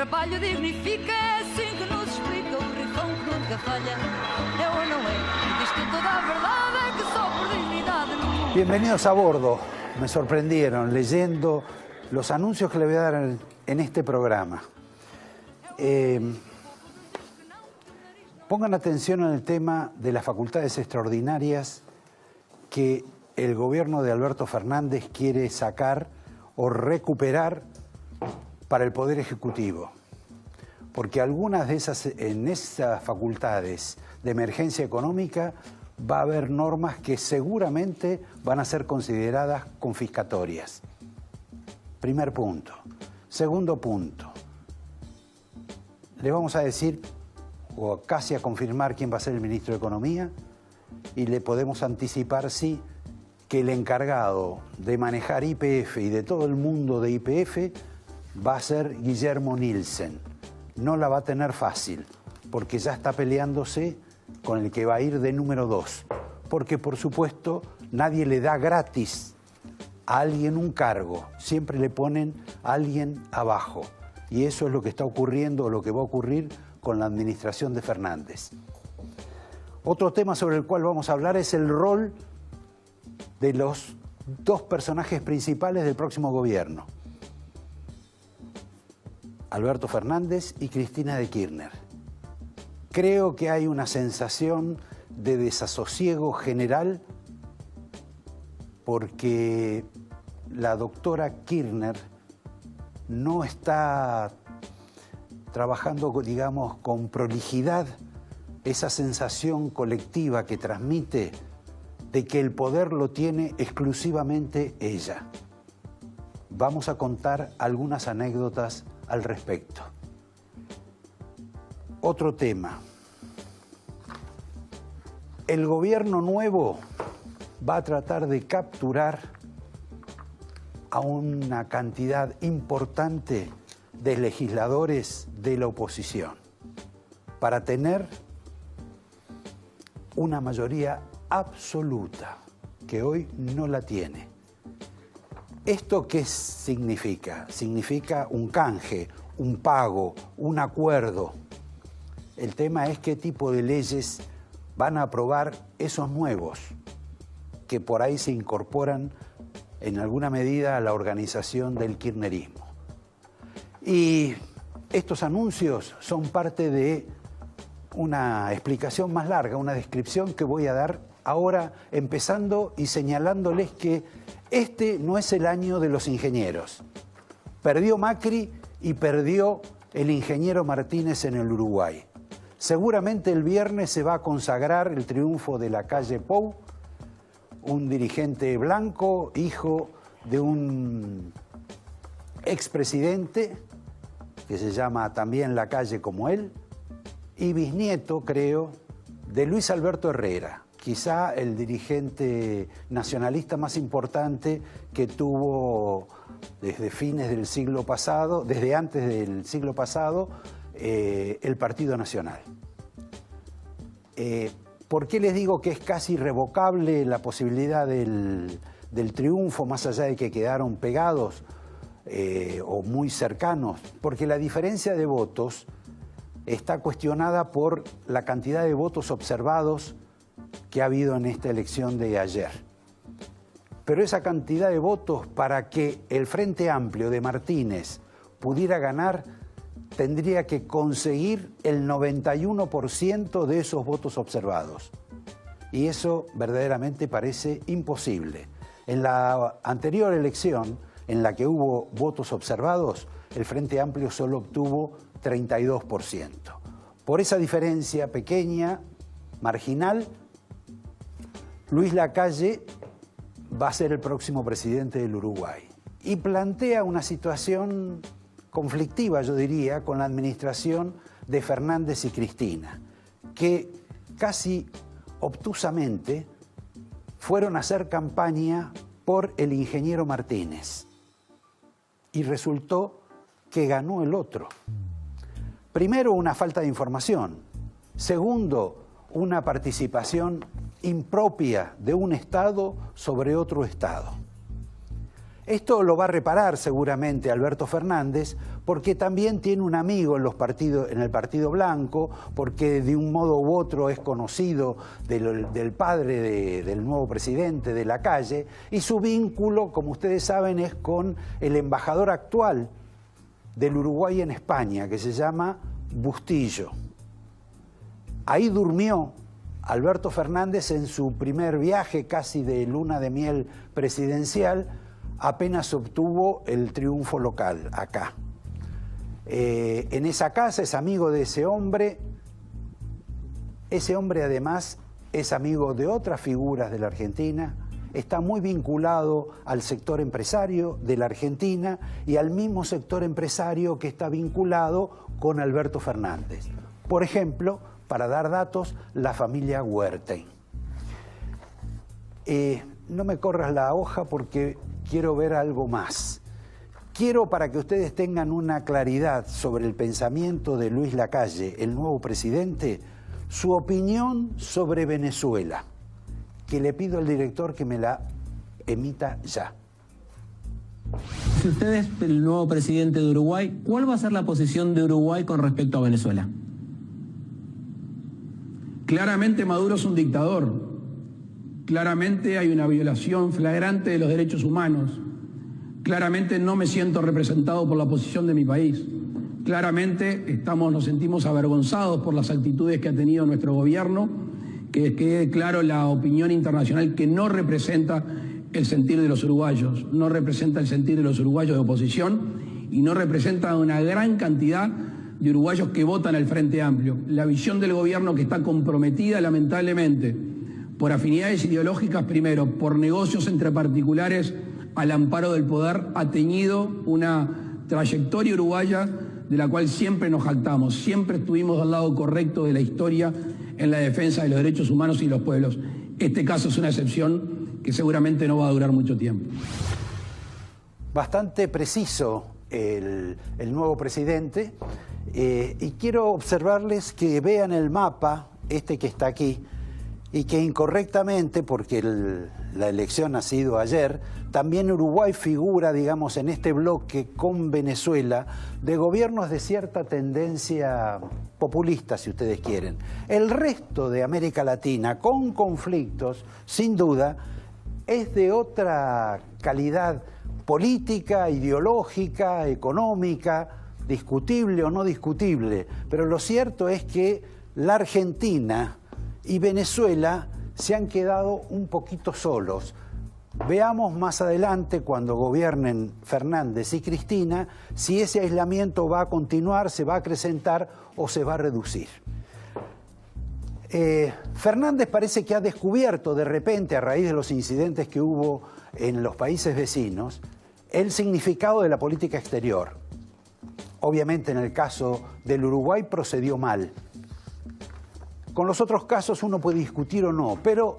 trabalho dignifica, é assim que nos explica o rifão que nunca falha. É ou não é? E diz que toda a verdade é que só por dignidade no mundo. Bienvenidos a bordo. Me sorprendieron leyendo los anuncios que le voy a dar en este programa. Pongan atención en el tema de las facultades extraordinarias que el gobierno de Alberto Fernández quiere sacar o recuperar para el Poder Ejecutivo. Porque algunas de esas facultades de emergencia económica va a haber normas que seguramente van a ser consideradas confiscatorias. Primer punto. Segundo punto. Le vamos a decir, o casi a confirmar quién va a ser el ministro de Economía, y le podemos anticipar, sí, que el encargado de manejar YPF y de todo el mundo de YPF va a ser Guillermo Nielsen. No la va a tener fácil, porque ya está peleándose con el que va a ir de número 2. Porque, por supuesto, nadie le da gratis a alguien un cargo. Siempre le ponen a alguien abajo. Y eso es lo que está ocurriendo, o lo que va a ocurrir con la administración de Fernández. Otro tema sobre el cual vamos a hablar es el rol de los dos personajes principales del próximo gobierno. Alberto Fernández y Cristina de Kirchner. Creo que hay una sensación de desasosiego general porque la doctora Kirchner no está trabajando, digamos, con prolijidad esa sensación colectiva que transmite de que el poder lo tiene exclusivamente ella. Vamos a contar algunas anécdotas al respecto. Otro tema. El gobierno nuevo va a tratar de capturar a una cantidad importante de legisladores de la oposición para tener una mayoría absoluta, que hoy no la tiene. ¿Esto qué significa? Significa un canje, un pago, un acuerdo. El tema es qué tipo de leyes van a aprobar esos nuevos, que por ahí se incorporan en alguna medida a la organización del kirchnerismo. Y estos anuncios son parte de una explicación más larga, una descripción que voy a dar ahora, empezando y señalándoles que este no es el año de los ingenieros. Perdió Macri y perdió el ingeniero Martínez en el Uruguay. Seguramente el viernes se va a consagrar el triunfo de la calle Pou, un dirigente blanco, hijo de un expresidente que se llama también Lacalle como él, y bisnieto, creo, de Luis Alberto Herrera, quizá el dirigente nacionalista más importante que tuvo desde fines del siglo pasado, desde antes del siglo pasado, el Partido Nacional. ¿Por qué les digo que es casi irrevocable la posibilidad del triunfo, más allá de que quedaron pegados o muy cercanos? Porque la diferencia de votos está cuestionada por la cantidad de votos observados que ha habido en esta elección de ayer. Pero esa cantidad de votos, para que el Frente Amplio de Martínez pudiera ganar, tendría que conseguir el 91% de esos votos observados. Y eso verdaderamente parece imposible. En la anterior elección, en la que hubo votos observados, el Frente Amplio solo obtuvo 32%. Por esa diferencia pequeña, marginal, Luis Lacalle va a ser el próximo presidente del Uruguay. Y plantea una situación conflictiva, yo diría, con la administración de Fernández y Cristina, que casi obtusamente fueron a hacer campaña por el ingeniero Martínez. Y resultó que ganó el otro. Primero, una falta de información. Segundo, una participación impropia de un Estado sobre otro Estado. Esto lo va a reparar seguramente Alberto Fernández, porque también tiene un amigo en el Partido Blanco, porque de un modo u otro es conocido del padre del nuevo presidente de Lacalle, y su vínculo, como ustedes saben, es con el embajador actual del Uruguay en España, que se llama Bustillo. Ahí durmió Alberto Fernández en su primer viaje casi de luna de miel presidencial, apenas obtuvo el triunfo local acá. En esa casa es amigo de ese hombre además es amigo de otras figuras de la Argentina, está muy vinculado al sector empresario de la Argentina y al mismo sector empresario que está vinculado con Alberto Fernández. Por ejemplo, para dar datos, la familia Wertheim. No me corras la hoja porque quiero ver algo más. Quiero, para que ustedes tengan una claridad sobre el pensamiento de Luis Lacalle, el nuevo presidente, su opinión sobre Venezuela, que le pido al director que me la emita ya. Si usted es el nuevo presidente de Uruguay, ¿cuál va a ser la posición de Uruguay con respecto a Venezuela? Claramente Maduro es un dictador. Claramente hay una violación flagrante de los derechos humanos. Claramente no me siento representado por la posición de mi país. Claramente nos sentimos avergonzados por las actitudes que ha tenido nuestro gobierno, que quede claro la opinión internacional que no representa el sentir de los uruguayos, no representa el sentir de los uruguayos de oposición y no representa una gran cantidad de uruguayos que votan al Frente Amplio. La visión del gobierno, que está comprometida lamentablemente por afinidades ideológicas, primero, por negocios entre particulares al amparo del poder, ha teñido una trayectoria uruguaya de la cual siempre nos jactamos, siempre estuvimos del lado correcto de la historia en la defensa de los derechos humanos y los pueblos. Este caso es una excepción que seguramente no va a durar mucho tiempo. Bastante preciso el nuevo presidente, y quiero observarles que vean el mapa, este que está aquí, y que incorrectamente, porque la elección ha sido ayer, también Uruguay figura, digamos, en este bloque con Venezuela de gobiernos de cierta tendencia populista, si ustedes quieren. El resto de América Latina, con conflictos, sin duda, es de otra calidad política, ideológica, económica, discutible o no discutible. Pero lo cierto es que la Argentina y Venezuela se han quedado un poquito solos. Veamos más adelante, cuando gobiernen Fernández y Cristina, si ese aislamiento va a continuar, se va a acrecentar o se va a reducir. Fernández parece que ha descubierto de repente, a raíz de los incidentes que hubo en los países vecinos, el significado de la política exterior. Obviamente en el caso del Uruguay procedió mal. Con los otros casos uno puede discutir o no, pero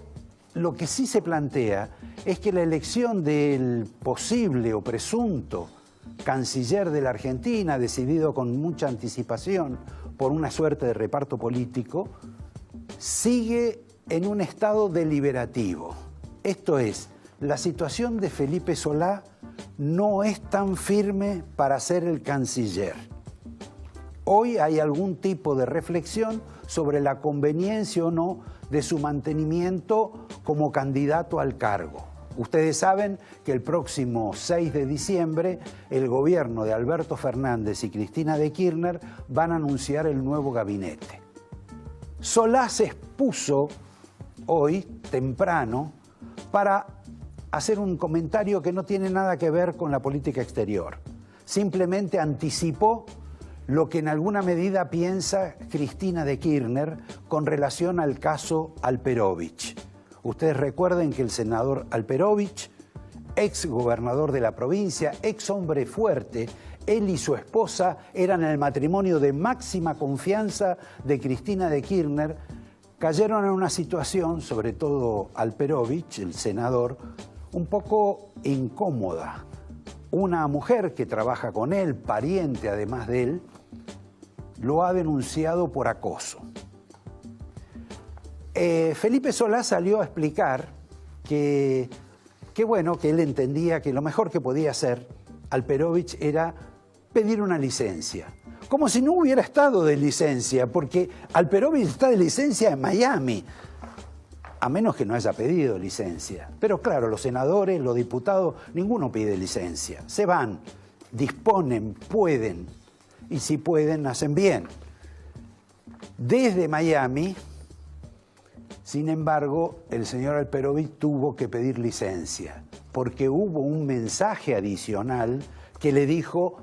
lo que sí se plantea es que la elección del posible o presunto canciller de la Argentina, decidido con mucha anticipación por una suerte de reparto político, sigue en un estado deliberativo. Esto es, la situación de Felipe Solá no es tan firme para ser el canciller. Hoy hay algún tipo de reflexión sobre la conveniencia o no de su mantenimiento como candidato al cargo. Ustedes saben que el próximo 6 de diciembre el gobierno de Alberto Fernández y Cristina de Kirchner van a anunciar el nuevo gabinete. Solá se expuso hoy, temprano, para hacer un comentario que no tiene nada que ver con la política exterior. Simplemente anticipó lo que en alguna medida piensa Cristina de Kirchner con relación al caso Alperovich. Ustedes recuerden que el senador Alperovich, ex gobernador de la provincia, ex hombre fuerte, él y su esposa eran el matrimonio de máxima confianza de Cristina de Kirchner, cayeron en una situación, sobre todo Alperovich, el senador, un poco incómoda. Una mujer que trabaja con él, pariente además de él, lo ha denunciado por acoso. Felipe Solá salió a explicar que bueno, que él entendía que lo mejor que podía hacer Alperovich era pedir una licencia. Como si no hubiera estado de licencia, porque Alperovich está de licencia en Miami, a menos que no haya pedido licencia. Pero claro, los senadores, los diputados, ninguno pide licencia. Se van, disponen, pueden, y si pueden, hacen bien. Desde Miami, sin embargo, el señor Alperovich tuvo que pedir licencia, porque hubo un mensaje adicional que le dijo: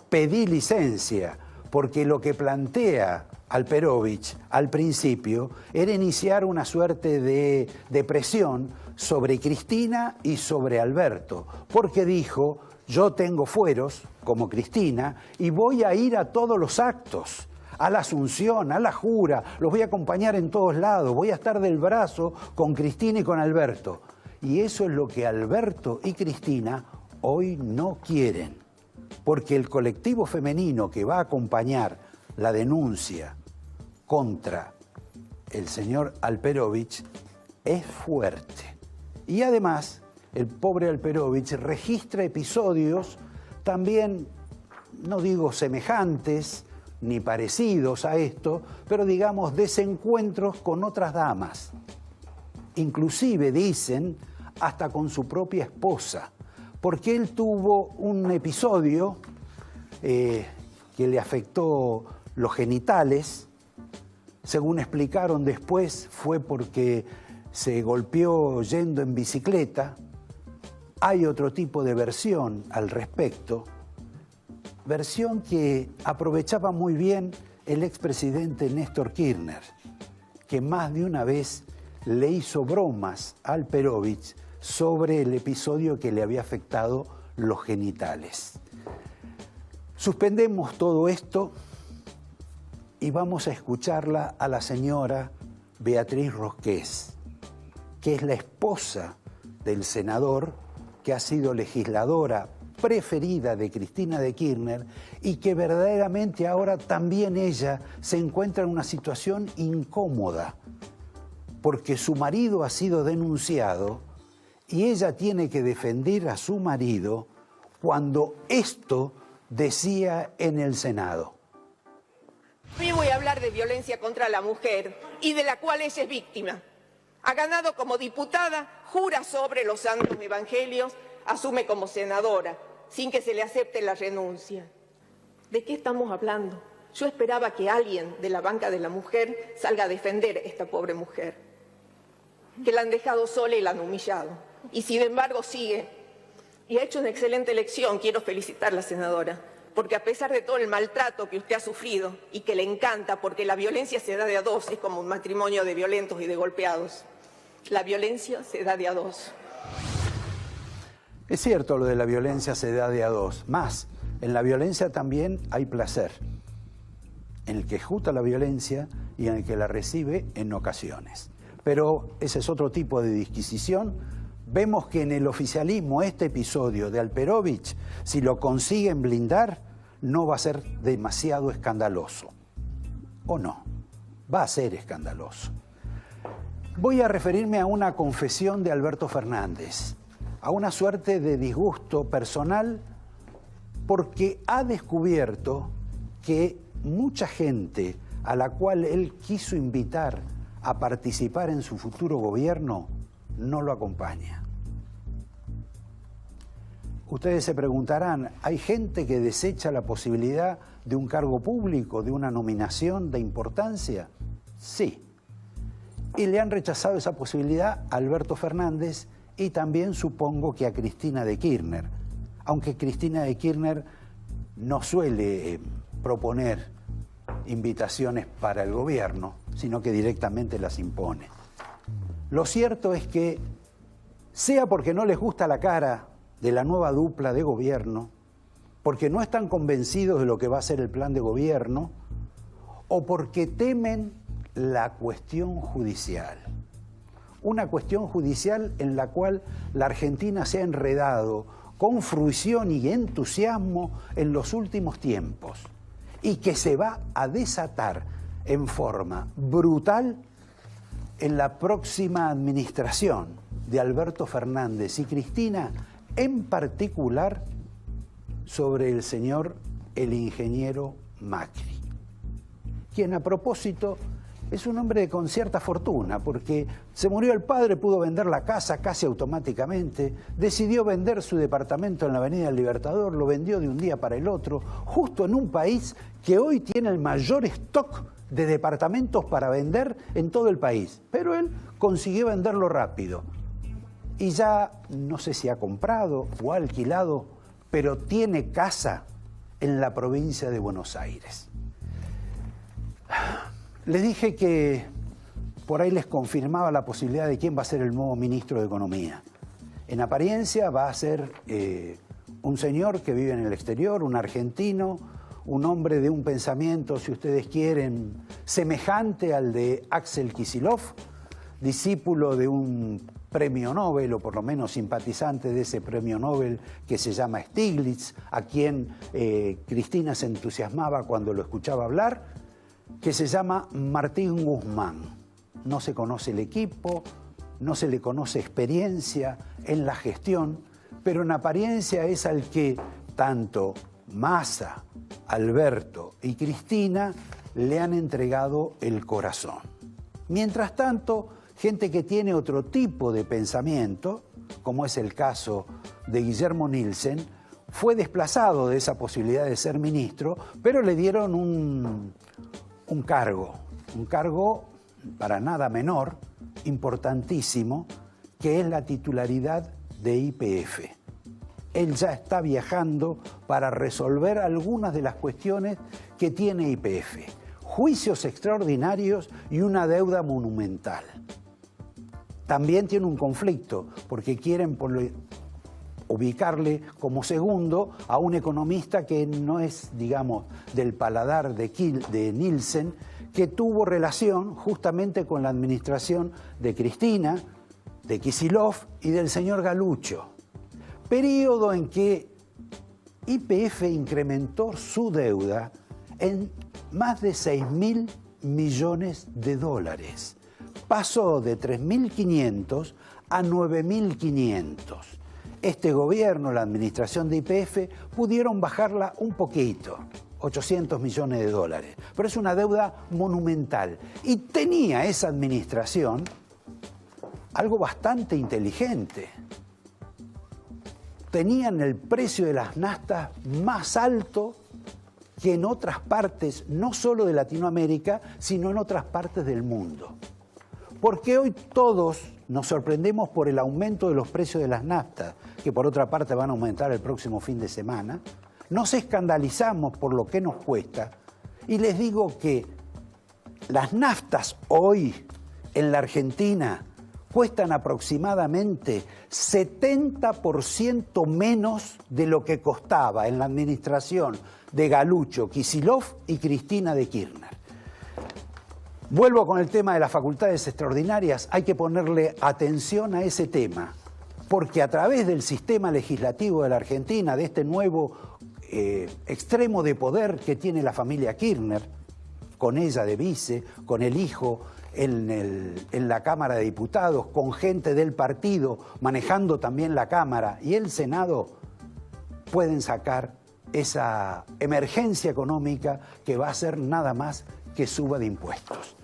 pedí licencia, porque lo que plantea Alperovich al principio era iniciar una suerte de presión sobre Cristina y sobre Alberto, porque dijo: yo tengo fueros, como Cristina, y voy a ir a todos los actos, a la Asunción, a la Jura, los voy a acompañar en todos lados, voy a estar del brazo con Cristina y con Alberto. Y eso es lo que Alberto y Cristina hoy no quieren, porque el colectivo femenino que va a acompañar la denuncia contra el señor Alperovich es fuerte. Y además, el pobre Alperovich registra episodios también, no digo semejantes ni parecidos a esto, pero digamos desencuentros con otras damas. Inclusive dicen hasta con su propia esposa, porque él tuvo un episodio que le afectó los genitales. Según explicaron después, fue porque se golpeó yendo en bicicleta. Hay otro tipo de versión al respecto, versión que aprovechaba muy bien el expresidente Néstor Kirchner, que más de una vez le hizo bromas a Alperovich sobre el episodio que le había afectado los genitales. Suspendemos todo esto y vamos a escucharla a la señora Beatriz Rosqués, que es la esposa del senador, que ha sido legisladora preferida de Cristina de Kirchner y que verdaderamente ahora también ella se encuentra en una situación incómoda, porque su marido ha sido denunciado y ella tiene que defender a su marido cuando esto decía en el Senado. Hoy voy a hablar de violencia contra la mujer y de la cual ella es víctima. Ha ganado como diputada, jura sobre los santos evangelios, asume como senadora, sin que se le acepte la renuncia. ¿De qué estamos hablando? Yo esperaba que alguien de la banca de la mujer salga a defender a esta pobre mujer, que la han dejado sola y la han humillado. Y sin embargo sigue. Y ha hecho una excelente elección, quiero felicitar a la senadora, porque a pesar de todo el maltrato que usted ha sufrido y que le encanta, porque la violencia se da de a dos, es como un matrimonio de violentos y de golpeados. La violencia se da de a dos. Es cierto, lo de la violencia se da de a dos. Más, en la violencia también hay placer, en el que ejecuta la violencia y en el que la recibe en ocasiones. Pero ese es otro tipo de disquisición. Vemos que en el oficialismo este episodio de Alperovich, si lo consiguen blindar, no va a ser demasiado escandaloso. ¿O no? Va a ser escandaloso. Voy a referirme a una confesión de Alberto Fernández, a una suerte de disgusto personal, porque ha descubierto que mucha gente a la cual él quiso invitar a participar en su futuro gobierno no lo acompaña. Ustedes se preguntarán, ¿hay gente que desecha la posibilidad de un cargo público, de una nominación de importancia? Sí. Y le han rechazado esa posibilidad a Alberto Fernández y también supongo que a Cristina de Kirchner, aunque Cristina de Kirchner no suele proponer invitaciones para el gobierno, sino que directamente las impone. Lo cierto es que, sea porque no les gusta la cara de la nueva dupla de gobierno, porque no están convencidos de lo que va a ser el plan de gobierno, o porque temen la cuestión judicial. Una cuestión judicial en la cual la Argentina se ha enredado con fruición y entusiasmo en los últimos tiempos y que se va a desatar en forma brutal en la próxima administración de Alberto Fernández y Cristina, en particular sobre el señor el ingeniero Macri, quien a propósito es un hombre con cierta fortuna, porque se murió el padre, pudo vender la casa casi automáticamente, decidió vender su departamento en la Avenida del Libertador, lo vendió de un día para el otro, justo en un país que hoy tiene el mayor stock de departamentos para vender en todo el país. Pero él consiguió venderlo rápido. Y ya no sé si ha comprado o ha alquilado, pero tiene casa en la provincia de Buenos Aires. Les dije que por ahí les confirmaba la posibilidad de quién va a ser el nuevo ministro de Economía. En apariencia va a ser un señor que vive en el exterior, un argentino, un hombre de un pensamiento, si ustedes quieren, semejante al de Axel Kicillof, discípulo de un premio Nobel, o por lo menos simpatizante de ese premio Nobel que se llama Stiglitz, a quien Cristina se entusiasmaba cuando lo escuchaba hablar, que se llama Martín Guzmán. No se conoce el equipo, no se le conoce experiencia en la gestión, pero en apariencia es al que tanto Massa, Alberto y Cristina le han entregado el corazón. Mientras tanto, gente que tiene otro tipo de pensamiento, como es el caso de Guillermo Nielsen, fue desplazado de esa posibilidad de ser ministro, pero le dieron un cargo para nada menor, importantísimo, que es la titularidad de YPF. Él ya está viajando para resolver algunas de las cuestiones que tiene YPF. Juicios extraordinarios y una deuda monumental. También tiene un conflicto, porque quieren ubicarle como segundo a un economista que no es, digamos, del paladar de Nielsen, que tuvo relación justamente con la administración de Cristina, de Kicillof y del señor Galuccio. Período en que YPF incrementó su deuda en más de 6.000 millones de dólares. Pasó de 3.500 a 9.500. Este gobierno, la administración de YPF, pudieron bajarla un poquito, 800 millones de dólares. Pero es una deuda monumental. Y tenía esa administración algo bastante inteligente. Tenían el precio de las naftas más alto que en otras partes, no solo de Latinoamérica, sino en otras partes del mundo. Porque hoy todos nos sorprendemos por el aumento de los precios de las naftas, que por otra parte van a aumentar el próximo fin de semana. Nos escandalizamos por lo que nos cuesta. Y les digo que las naftas hoy en la Argentina cuestan aproximadamente 70% menos de lo que costaba en la administración de Galuccio, Kicillof y Cristina de Kirchner. Vuelvo con el tema de las facultades extraordinarias. Hay que ponerle atención a ese tema, porque a través del sistema legislativo de la Argentina, de este nuevo extremo de poder que tiene la familia Kirchner, con ella de vice, con el hijo en la Cámara de Diputados, con gente del partido manejando también la Cámara y el Senado, pueden sacar esa emergencia económica que va a ser nada más que suba de impuestos.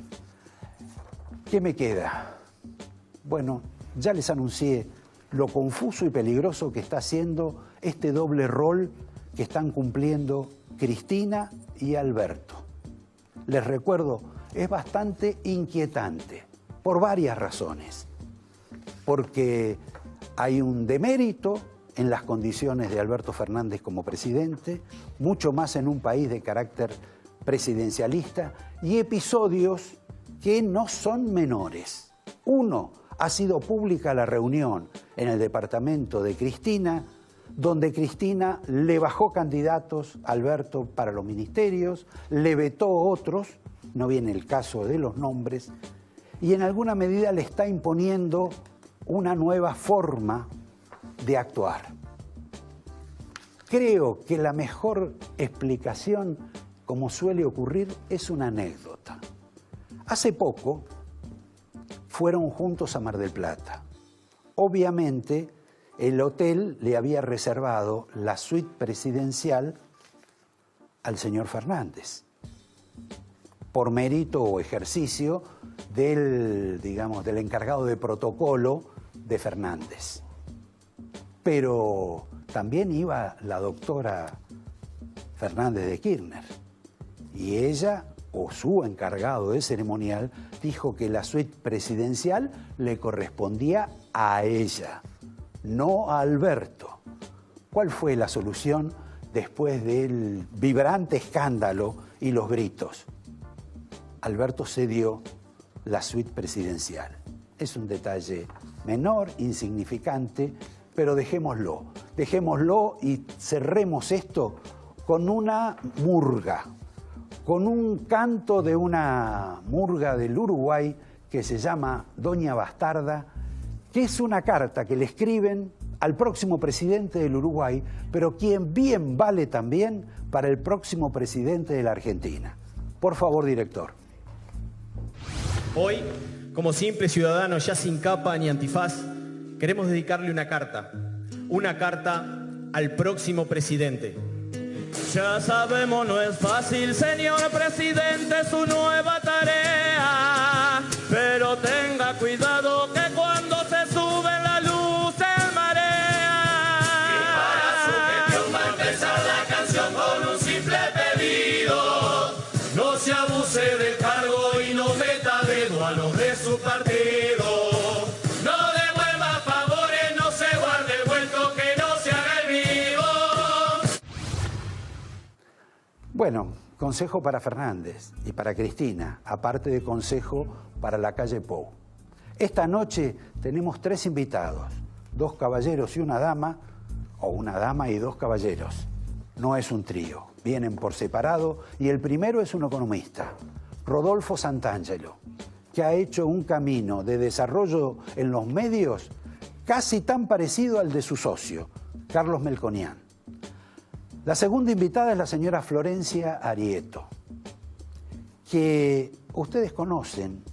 ¿Qué me queda? Bueno, ya les anuncié lo confuso y peligroso que está haciendo este doble rol que están cumpliendo Cristina y Alberto. Les recuerdo, es bastante inquietante por varias razones. Porque hay un demérito en las condiciones de Alberto Fernández como presidente, mucho más en un país de carácter presidencialista, y episodios que no son menores. Uno, ha sido pública la reunión en el departamento de Cristina, donde Cristina le bajó candidatos a Alberto para los ministerios, le vetó otros, no viene el caso de los nombres, y en alguna medida le está imponiendo una nueva forma de actuar. Creo que la mejor explicación, como suele ocurrir, es una anécdota. Hace poco fueron juntos a Mar del Plata. Obviamente, el hotel le había reservado la suite presidencial al señor Fernández, por mérito o ejercicio del, digamos, del encargado de protocolo de Fernández. Pero también iba la doctora Fernández de Kirchner, y ella, o su encargado de ceremonial, dijo que la suite presidencial le correspondía a ella, no a Alberto. ¿Cuál fue la solución después del vibrante escándalo y los gritos? Alberto cedió la suite presidencial. Es un detalle menor, insignificante, pero dejémoslo y cerremos esto con una murga, con un canto de una murga del Uruguay que se llama Doña Bastarda, que es una carta que le escriben al próximo presidente del Uruguay, pero quien bien vale también para el próximo presidente de la Argentina. Por favor, director. Hoy, como simples ciudadanos ya sin capa ni antifaz, queremos dedicarle una carta al próximo presidente. Ya sabemos, no es fácil, señor presidente, su nueva tarea, pero tenga cuidado que cuando se sube la luz se marea. Y para su gestión va a empezar la canción con un simple pedido: no se abuse del cargo y no meta dedo a los de su partido. Bueno, consejo para Fernández y para Cristina, aparte de consejo para la calle Pou. Esta noche tenemos 3 invitados, 2 caballeros y una dama, o una dama y 2 caballeros. No es un trío, vienen por separado, y el primero es un economista, Rodolfo Santangelo, que ha hecho un camino de desarrollo en los medios casi tan parecido al de su socio, Carlos Melconian. La segunda invitada es la señora Florencia Arieto, que ustedes conocen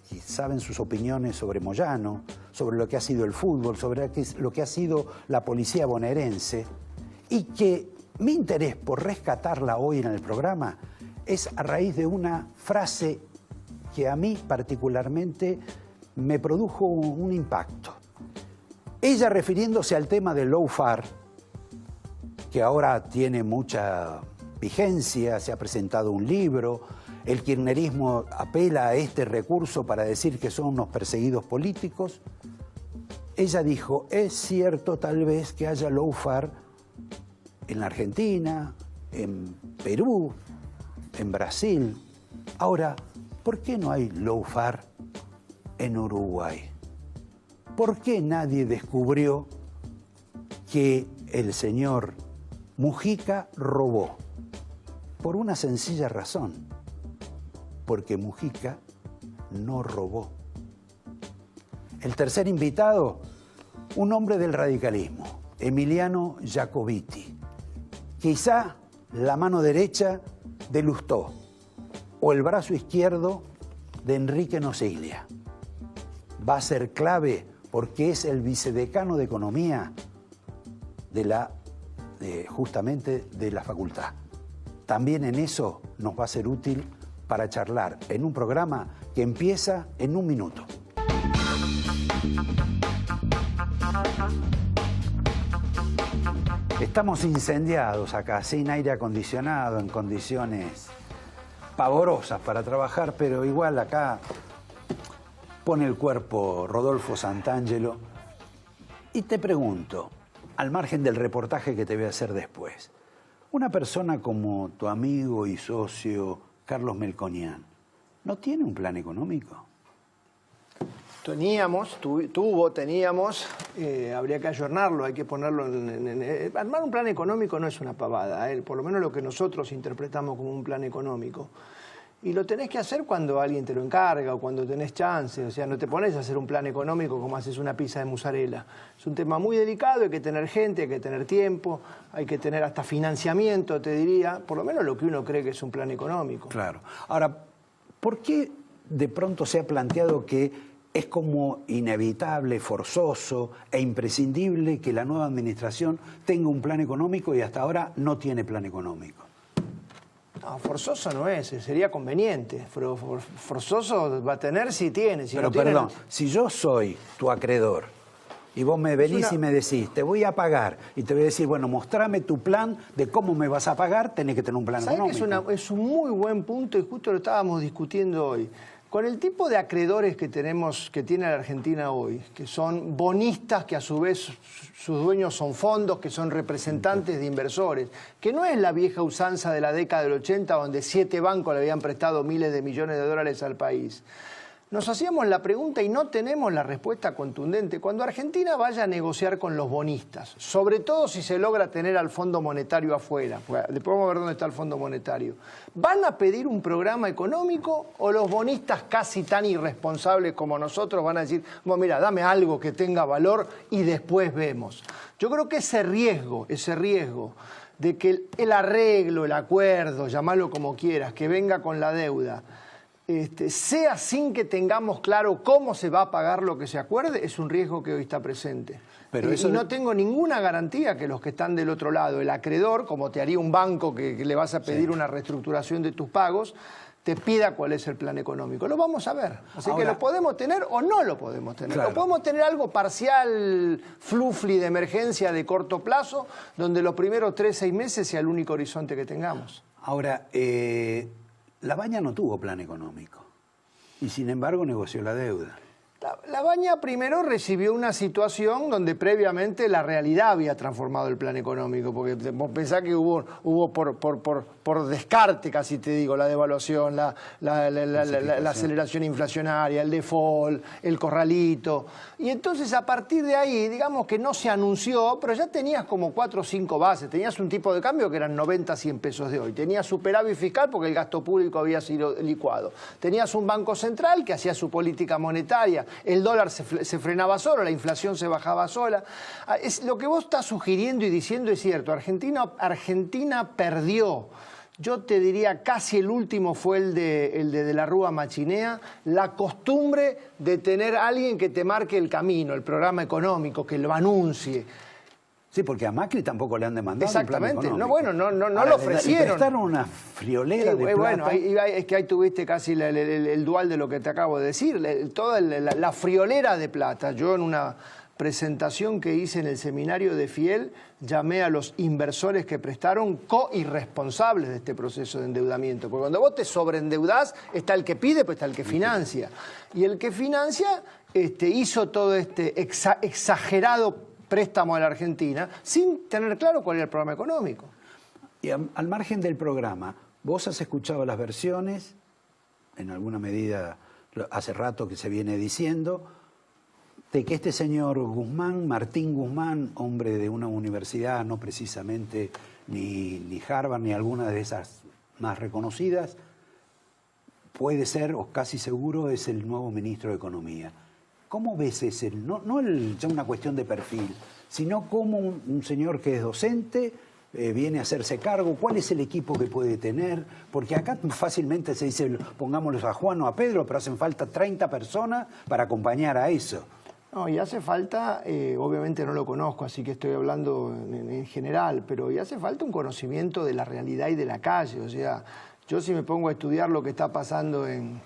y saben sus opiniones sobre Moyano, sobre lo que ha sido el fútbol, sobre lo que ha sido la policía bonaerense, y que mi interés por rescatarla hoy en el programa es a raíz de una frase que a mí particularmente me produjo un impacto. Ella, refiriéndose al tema del lawfare, que ahora tiene mucha vigencia, se ha presentado un libro, el kirchnerismo apela a este recurso para decir que son unos perseguidos políticos. Ella dijo, es cierto tal vez que haya lawfare en la Argentina, en Perú, en Brasil. Ahora, ¿por qué no hay lawfare en Uruguay? ¿Por qué nadie descubrió que el señor Mujica robó? Por una sencilla razón, porque Mujica no robó. El tercer invitado, un hombre del radicalismo, Emiliano Jacobiti, quizá la mano derecha de Lustó o el brazo izquierdo de Enrique Nosiglia. Va a ser clave porque es el vicedecano de Economía justamente de la facultad. También en eso nos va a ser útil para charlar en un programa que empieza en 1 minuto. Estamos incendiados acá, sin aire acondicionado, en condiciones pavorosas para trabajar, pero igual acá pone el cuerpo Rodolfo Santangelo. Y te pregunto, al margen del reportaje que te voy a hacer después, una persona como tu amigo y socio Carlos Melconian, ¿no tiene un plan económico? Teníamos, habría que ayornarlo, hay que ponerlo armar un plan económico no es una pavada, por lo menos lo que nosotros interpretamos como un plan económico. Y lo tenés que hacer cuando alguien te lo encarga o cuando tenés chance. O sea, no te pones a hacer un plan económico como haces una pizza de mozzarella. Es un tema muy delicado, hay que tener gente, hay que tener tiempo, hay que tener hasta financiamiento, te diría, por lo menos lo que uno cree que es un plan económico. Claro. Ahora, ¿por qué de pronto se ha planteado que es como inevitable, forzoso e imprescindible que la nueva administración tenga un plan económico y hasta ahora no tiene plan económico. No, forzoso no es, sería conveniente. Forzoso va a tener si tiene. Si pero no tiene, perdón, si yo soy tu acreedor y vos me venís y me decís, te voy a pagar, y te voy a decir, bueno, mostrame tu plan de cómo me vas a pagar, tenés que tener un plan económico. Es un muy buen punto y justo lo estábamos discutiendo hoy. Con el tipo de acreedores que tiene la Argentina hoy, que son bonistas, que a su vez sus dueños son fondos, que son representantes de inversores, que no es la vieja usanza de la década del 80 donde 7 bancos le habían prestado miles de millones de dólares al país. Nos hacíamos la pregunta y no tenemos la respuesta contundente. Cuando Argentina vaya a negociar con los bonistas, sobre todo si se logra tener al Fondo Monetario afuera, después vamos a ver dónde está el Fondo Monetario, ¿van a pedir un programa económico o los bonistas casi tan irresponsables como nosotros van a decir, bueno, mira, dame algo que tenga valor y después vemos? Yo creo que ese riesgo de que el arreglo, el acuerdo, llamarlo como quieras, que venga con la deuda, sea sin que tengamos claro cómo se va a pagar lo que se acuerde, es un riesgo que hoy está presente. Pero y no tengo ninguna garantía que los que están del otro lado, el acreedor, como te haría un banco que le vas a pedir una reestructuración de tus pagos, te pida cuál es el plan económico. Lo vamos a ver. Así que lo podemos tener o no lo podemos tener. Claro. O podemos tener algo parcial, flufli de emergencia de corto plazo, donde los primeros 3-6 meses sea el único horizonte que tengamos. Ahora, La Baña no tuvo plan económico y sin embargo negoció la deuda. La Baña primero recibió una situación donde previamente la realidad había transformado el plan económico, porque vos pensás que hubo por descarte, casi te digo, la devaluación, la aceleración inflacionaria, el default, el corralito. Y entonces a partir de ahí, digamos que no se anunció, pero ya tenías como 4 o 5 bases. Tenías un tipo de cambio que eran 90, 100 pesos de hoy. Tenías superávit fiscal porque el gasto público había sido licuado. Tenías un banco central que hacía su política monetaria. El dólar se frenaba solo, la inflación se bajaba sola. Lo que vos estás sugiriendo y diciendo es cierto. Argentina perdió. Yo te diría, casi el último fue el de la Rúa Machinea, la costumbre de tener a alguien que te marque el camino, el programa económico, que lo anuncie. Sí, porque a Macri tampoco le han demandado. Exactamente. Un plan económico. No lo ofrecieron. Le prestaron una friolera de plata. Bueno, es que ahí tuviste casi el dual de lo que te acabo de decir. Toda la friolera de plata. Yo en una presentación que hice en el seminario de Fiel, llamé a los inversores que prestaron co-irresponsables de este proceso de endeudamiento. Porque cuando vos te sobreendeudás, está el que pide, pues está el que financia. Y el que financia hizo todo este exagerado préstamo a la Argentina sin tener claro cuál era el programa económico. Y al margen del programa, vos has escuchado las versiones, en alguna medida hace rato que se viene diciendo, de que este señor Guzmán, Martín Guzmán, hombre de una universidad, no precisamente ni Harvard ni alguna de esas más reconocidas, puede ser, o casi seguro, es el nuevo ministro de Economía. ¿Cómo ves ese? No ya una cuestión de perfil, sino cómo un señor que es docente viene a hacerse cargo. ¿Cuál es el equipo que puede tener? Porque acá fácilmente se dice, pongámoslos a Juan o a Pedro, pero hacen falta 30 personas para acompañar a eso. No, y hace falta, obviamente no lo conozco, así que estoy hablando en general, pero y hace falta un conocimiento de la realidad y de la calle. O sea, yo si me pongo a estudiar lo que está pasando en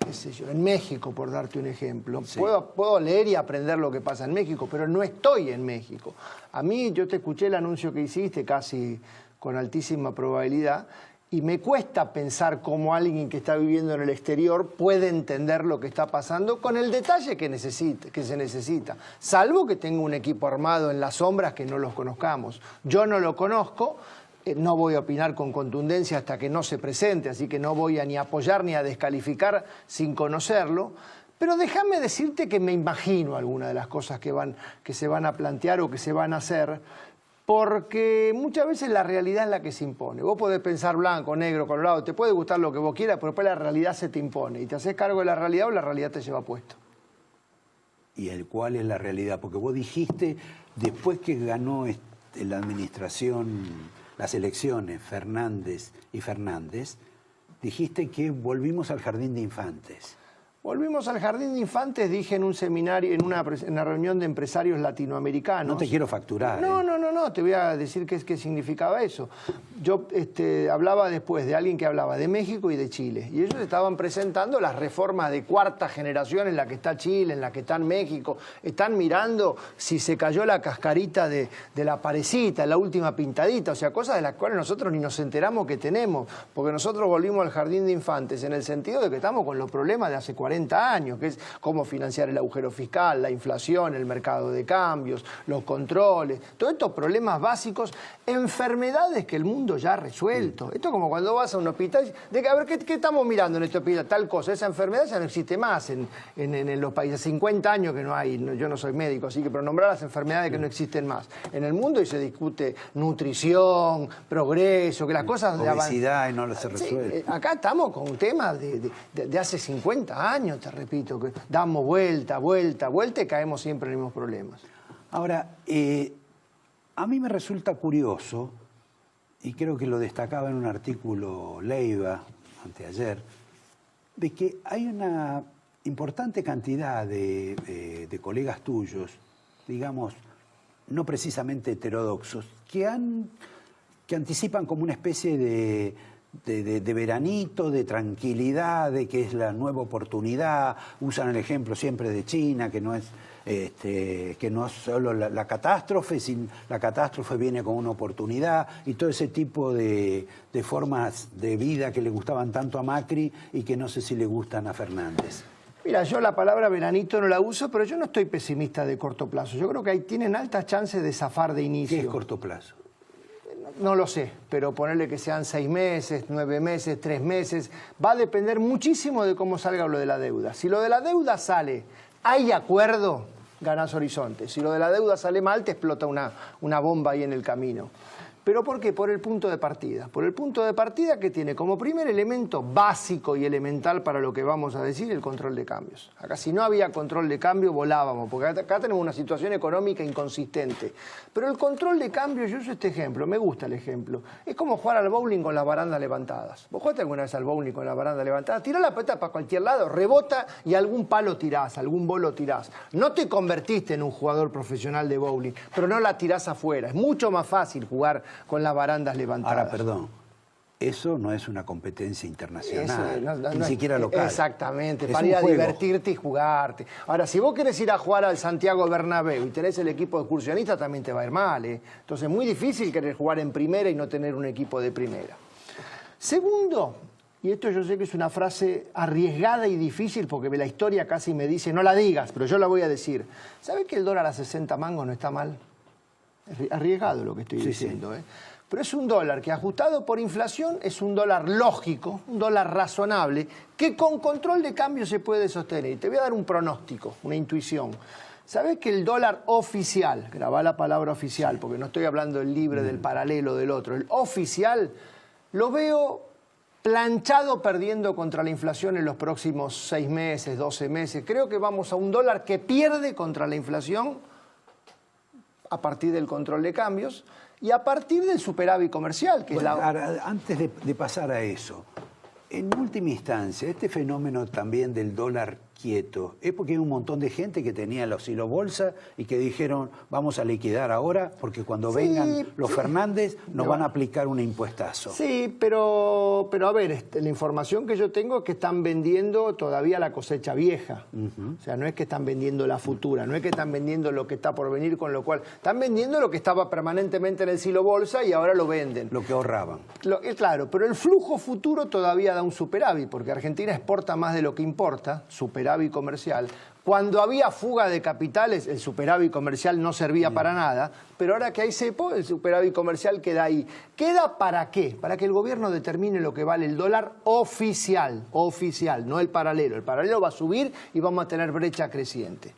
México, por darte un ejemplo, sí. Puedo leer y aprender lo que pasa en México, pero no estoy en México. A mí, yo te escuché el anuncio que hiciste casi con altísima probabilidad, y me cuesta pensar cómo alguien que está viviendo en el exterior puede entender lo que está pasando con el detalle que se necesita, salvo que tenga un equipo armado en las sombras que no los conozcamos. Yo no lo conozco. No voy a opinar con contundencia hasta que no se presente, así que no voy a ni apoyar ni a descalificar sin conocerlo. Pero déjame decirte que me imagino algunas de las cosas que se van a plantear o que se van a hacer, porque muchas veces la realidad es la que se impone. Vos podés pensar blanco, negro, colorado, te puede gustar lo que vos quieras, pero después la realidad se te impone y te haces cargo de la realidad o la realidad te lleva puesto. ¿Y cuál es la realidad? Porque vos dijiste, después que ganó la administración, las elecciones, Fernández, dijiste que volvimos al jardín de infantes. Volvimos al Jardín de Infantes, dije en un seminario, en una reunión de empresarios latinoamericanos. No te quiero facturar. No, te voy a decir qué significaba eso. Yo hablaba después de alguien que hablaba de México y de Chile, y ellos estaban presentando las reformas de cuarta generación en la que está Chile, en la que está México. Están mirando si se cayó la cascarita de la parecita, la última pintadita, o sea, cosas de las cuales nosotros ni nos enteramos que tenemos, porque nosotros volvimos al Jardín de Infantes en el sentido de que estamos con los problemas de hace 40 años, que es cómo financiar el agujero fiscal, la inflación, el mercado de cambios, los controles, todos estos problemas básicos, enfermedades que el mundo ya ha resuelto. Esto es como cuando vas a un hospital, a ver, ¿qué estamos mirando en este hospital? Tal cosa, esa enfermedad ya no existe más en los países, 50 años que no hay, yo no soy médico, así que pero nombrar las enfermedades que no existen más en el mundo, y se discute nutrición, progreso, que las cosas de obesidad y no se resuelve. Sí, acá estamos con temas de hace 50 años, te repito, que damos vuelta y caemos siempre en los mismos problemas. Ahora, a mí me resulta curioso, y creo que lo destacaba en un artículo Leiva, anteayer, de que hay una importante cantidad de colegas tuyos, digamos, no precisamente heterodoxos, que anticipan como una especie de veranito, de tranquilidad, de que es la nueva oportunidad. Usan el ejemplo siempre de China, que no es solo la catástrofe, la catástrofe viene con una oportunidad, y todo ese tipo de formas de vida que le gustaban tanto a Macri y que no sé si le gustan a Fernández. Mira, yo la palabra veranito no la uso, pero yo no estoy pesimista de corto plazo. Yo creo que ahí tienen altas chances de zafar de inicio. ¿Qué es corto plazo? No lo sé, pero ponerle que sean 6 meses, 9 meses, 3 meses, va a depender muchísimo de cómo salga lo de la deuda. Si lo de la deuda sale, hay acuerdo, ganás horizonte. Si lo de la deuda sale mal, te explota una bomba ahí en el camino. ¿Pero por qué? Por el punto de partida. Por el punto de partida que tiene como primer elemento básico y elemental para lo que vamos a decir el control de cambios. Acá si no había control de cambio volábamos, porque acá tenemos una situación económica inconsistente. Pero el control de cambio, yo uso este ejemplo, me gusta el ejemplo. Es como jugar al bowling con las barandas levantadas. ¿Vos jugaste alguna vez al bowling con las barandas levantadas? Tirás la pelota para cualquier lado, rebota y algún palo tirás, algún bolo tirás. No te convertiste en un jugador profesional de bowling, pero no la tirás afuera. Es mucho más fácil jugar con las barandas levantadas. Ahora, perdón, eso no es una competencia internacional, ni siquiera local. Exactamente, para ir a divertirte y jugarte. Ahora, si vos querés ir a jugar al Santiago Bernabéu y tenés el equipo de excursionistas, también te va a ir mal, ¿eh? Entonces es muy difícil querer jugar en primera y no tener un equipo de primera. Segundo, y esto yo sé que es una frase arriesgada y difícil porque la historia casi me dice, no la digas, pero yo la voy a decir. ¿Sabés que el dólar a 60 mangos no está mal? Es arriesgado lo que estoy diciendo, ¿eh? Pero es un dólar que ajustado por inflación es un dólar lógico, un dólar razonable, que con control de cambio se puede sostener. Y te voy a dar un pronóstico, una intuición. ¿Sabés que el dólar oficial, grabá la palabra oficial, porque no estoy hablando del libre, del paralelo, del otro, el oficial, lo veo planchado perdiendo contra la inflación en los próximos 6 meses, 12 meses? Creo que vamos a un dólar que pierde contra la inflación a partir del control de cambios y a partir del superávit comercial. Que bueno, es la... Antes de pasar a eso, en última instancia, este fenómeno también del dólar quieto, es porque hay un montón de gente que tenía los hilos bolsa y que dijeron vamos a liquidar ahora porque cuando vengan los Fernández nos van a aplicar un impuestazo. Sí, pero a ver, la información que yo tengo es que están vendiendo todavía la cosecha vieja. O sea, no es que están vendiendo la futura, no es que están vendiendo lo que está por venir, con lo cual están vendiendo lo que estaba permanentemente en el silo bolsa y ahora lo venden. Lo que ahorraban. Claro, pero el flujo futuro todavía da un superávit, porque Argentina exporta más de lo que importa, superávit comercial. Cuando había fuga de capitales, el superávit comercial no servía para nada, pero ahora que hay cepo, el superávit comercial queda ahí. ¿Queda para qué? Para que el gobierno determine lo que vale el dólar oficial, no el paralelo. El paralelo va a subir y vamos a tener brecha creciente.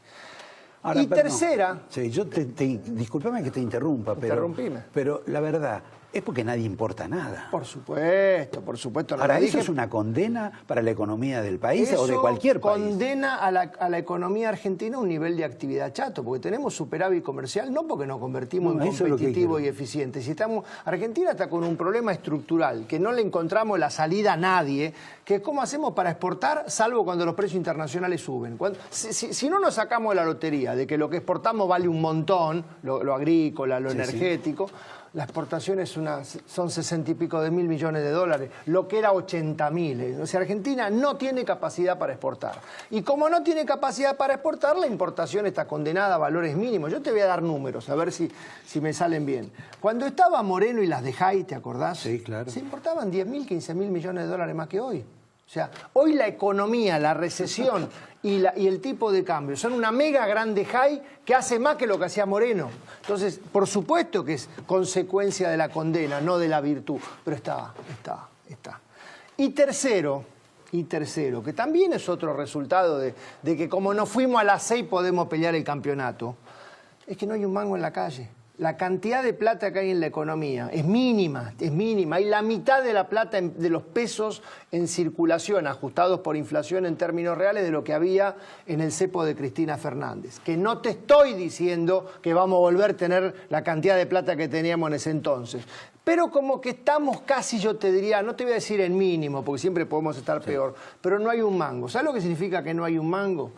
Ahora, tercera... Sí, discúlpame que te interrumpa, Interrumpime. pero la verdad, es porque nadie importa nada. Por supuesto, por supuesto. Ahora, ¿eso es una condena para la economía del país o de cualquier país? Condena a la economía argentina a un nivel de actividad chato, porque tenemos superávit comercial, no porque nos convertimos en competitivos y eficientes. Argentina está con un problema estructural, que no le encontramos la salida a nadie, que es cómo hacemos para exportar, salvo cuando los precios internacionales suben. Si no nos sacamos de la lotería de que lo que exportamos vale un montón, lo agrícola, lo energético, la exportación son 60 y pico de mil millones de dólares, lo que era 80.000. O sea, Argentina no tiene capacidad para exportar. Y como no tiene capacidad para exportar, la importación está condenada a valores mínimos. Yo te voy a dar números, a ver si me salen bien. Cuando estaba Moreno y las de Jai, ¿te acordás? Sí, claro. Se importaban 10.000, 15.000 millones de dólares más que hoy. O sea, hoy la economía, la recesión y el tipo de cambio son una mega grande high que hace más que lo que hacía Moreno. Entonces, por supuesto que es consecuencia de la condena, no de la virtud, pero está. Y tercero, que también es otro resultado de que como no fuimos a las 6 podemos pelear el campeonato, es que no hay un mango en la calle. La cantidad de plata que hay en la economía es mínima. Hay la mitad de la plata de los pesos en circulación, ajustados por inflación en términos reales, de lo que había en el cepo de Cristina Fernández. Que no te estoy diciendo que vamos a volver a tener la cantidad de plata que teníamos en ese entonces. Pero como que estamos casi, yo te diría, no te voy a decir en mínimo, porque siempre podemos estar peor, pero no hay un mango. ¿Sabes lo que significa que no hay un mango?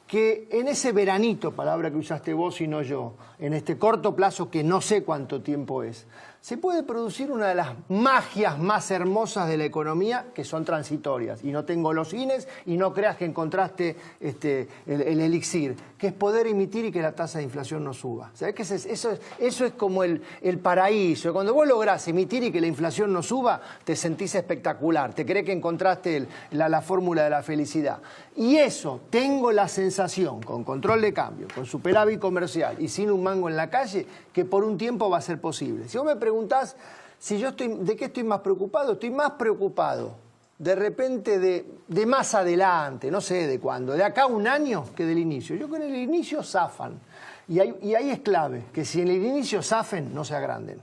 Que en ese veranito, palabra que usaste vos y no yo, en este corto plazo que no sé cuánto tiempo es, se puede producir una de las magias más hermosas de la economía, que son transitorias. Y no tengo los ines y no creas que encontraste el elixir, que es poder emitir y que la tasa de inflación no suba. ¿Sabés qué es eso? Eso es como el paraíso. Cuando vos lográs emitir y que la inflación no suba, te sentís espectacular. Te crees que encontraste la fórmula de la felicidad. Y eso, tengo la sensación, con control de cambio, con superávit comercial y sin un mango en la calle, que por un tiempo va a ser posible. Si vos me preguntás ¿de qué estoy más preocupado? Estoy más preocupado de repente de más adelante, no sé de cuándo, de acá a un año que del inicio. Yo con el inicio zafan. Y ahí es clave, que si en el inicio zafen, no se agranden.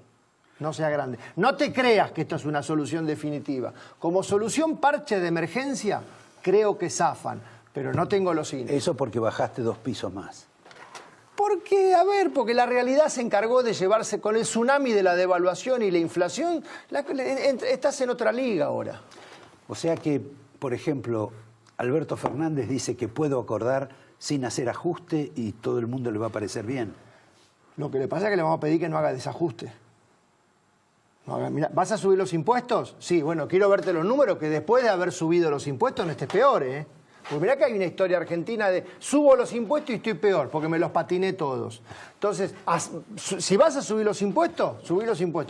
No se agranden. No te creas que esto es una solución definitiva. Como solución parche de emergencia, creo que zafan, pero no tengo los índices. Eso porque bajaste 2 pisos más. Porque la realidad se encargó de llevarse con el tsunami de la devaluación y la inflación. Estás en otra liga ahora. O sea que, por ejemplo, Alberto Fernández dice que puedo acordar sin hacer ajuste y todo el mundo le va a parecer bien. Lo que le pasa es que le vamos a pedir que no haga desajuste. Mira, ¿vas a subir los impuestos? Sí, bueno, quiero verte los números, que después de haber subido los impuestos no estés peor, ¿eh? Porque mirá que hay una historia argentina de subo los impuestos y estoy peor, porque me los patiné todos. Entonces, si vas a subir los impuestos,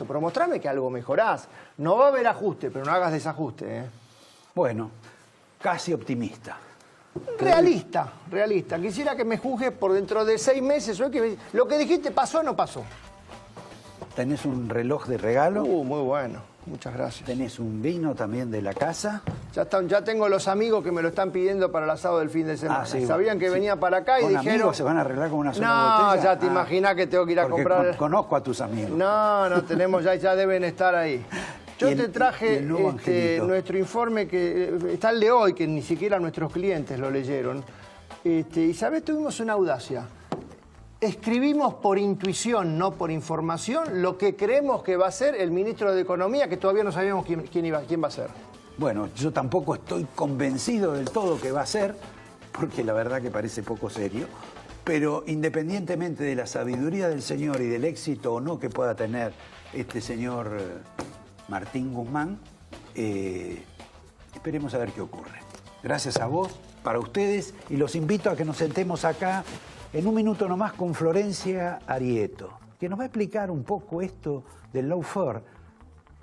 pero mostrame que algo mejorás. No va a haber ajuste, pero no hagas desajuste, ¿eh? Bueno, casi optimista. Realista. Quisiera que me juzgues por dentro de 6 meses. Lo que dijiste pasó o no pasó. ¿Tenés un reloj de regalo? Muy bueno. Muchas gracias. ¿Tenés un vino también de la casa? Ya tengo los amigos que me lo están pidiendo para el asado del fin de semana. Sí, sabían que venía para acá y dijeron... amigos se van a arreglar con una sola botella? No, ya te imaginás que tengo que ir a comprar... Conozco a tus amigos. No, tenemos, ya deben estar ahí. Yo te traje nuestro informe, que está el de hoy, que ni siquiera nuestros clientes lo leyeron. Y ¿sabés? Tuvimos una audacia. Escribimos por intuición, no por información, lo que creemos que va a ser el ministro de Economía, que todavía no sabíamos quién va a ser. Bueno, yo tampoco estoy convencido del todo que va a ser, porque la verdad que parece poco serio, pero independientemente de la sabiduría del señor y del éxito o no que pueda tener este señor Martín Guzmán, esperemos a ver qué ocurre. Gracias a vos, para ustedes, y los invito a que nos sentemos acá en un minuto nomás con Florencia Arieto, que nos va a explicar un poco esto del lawfare.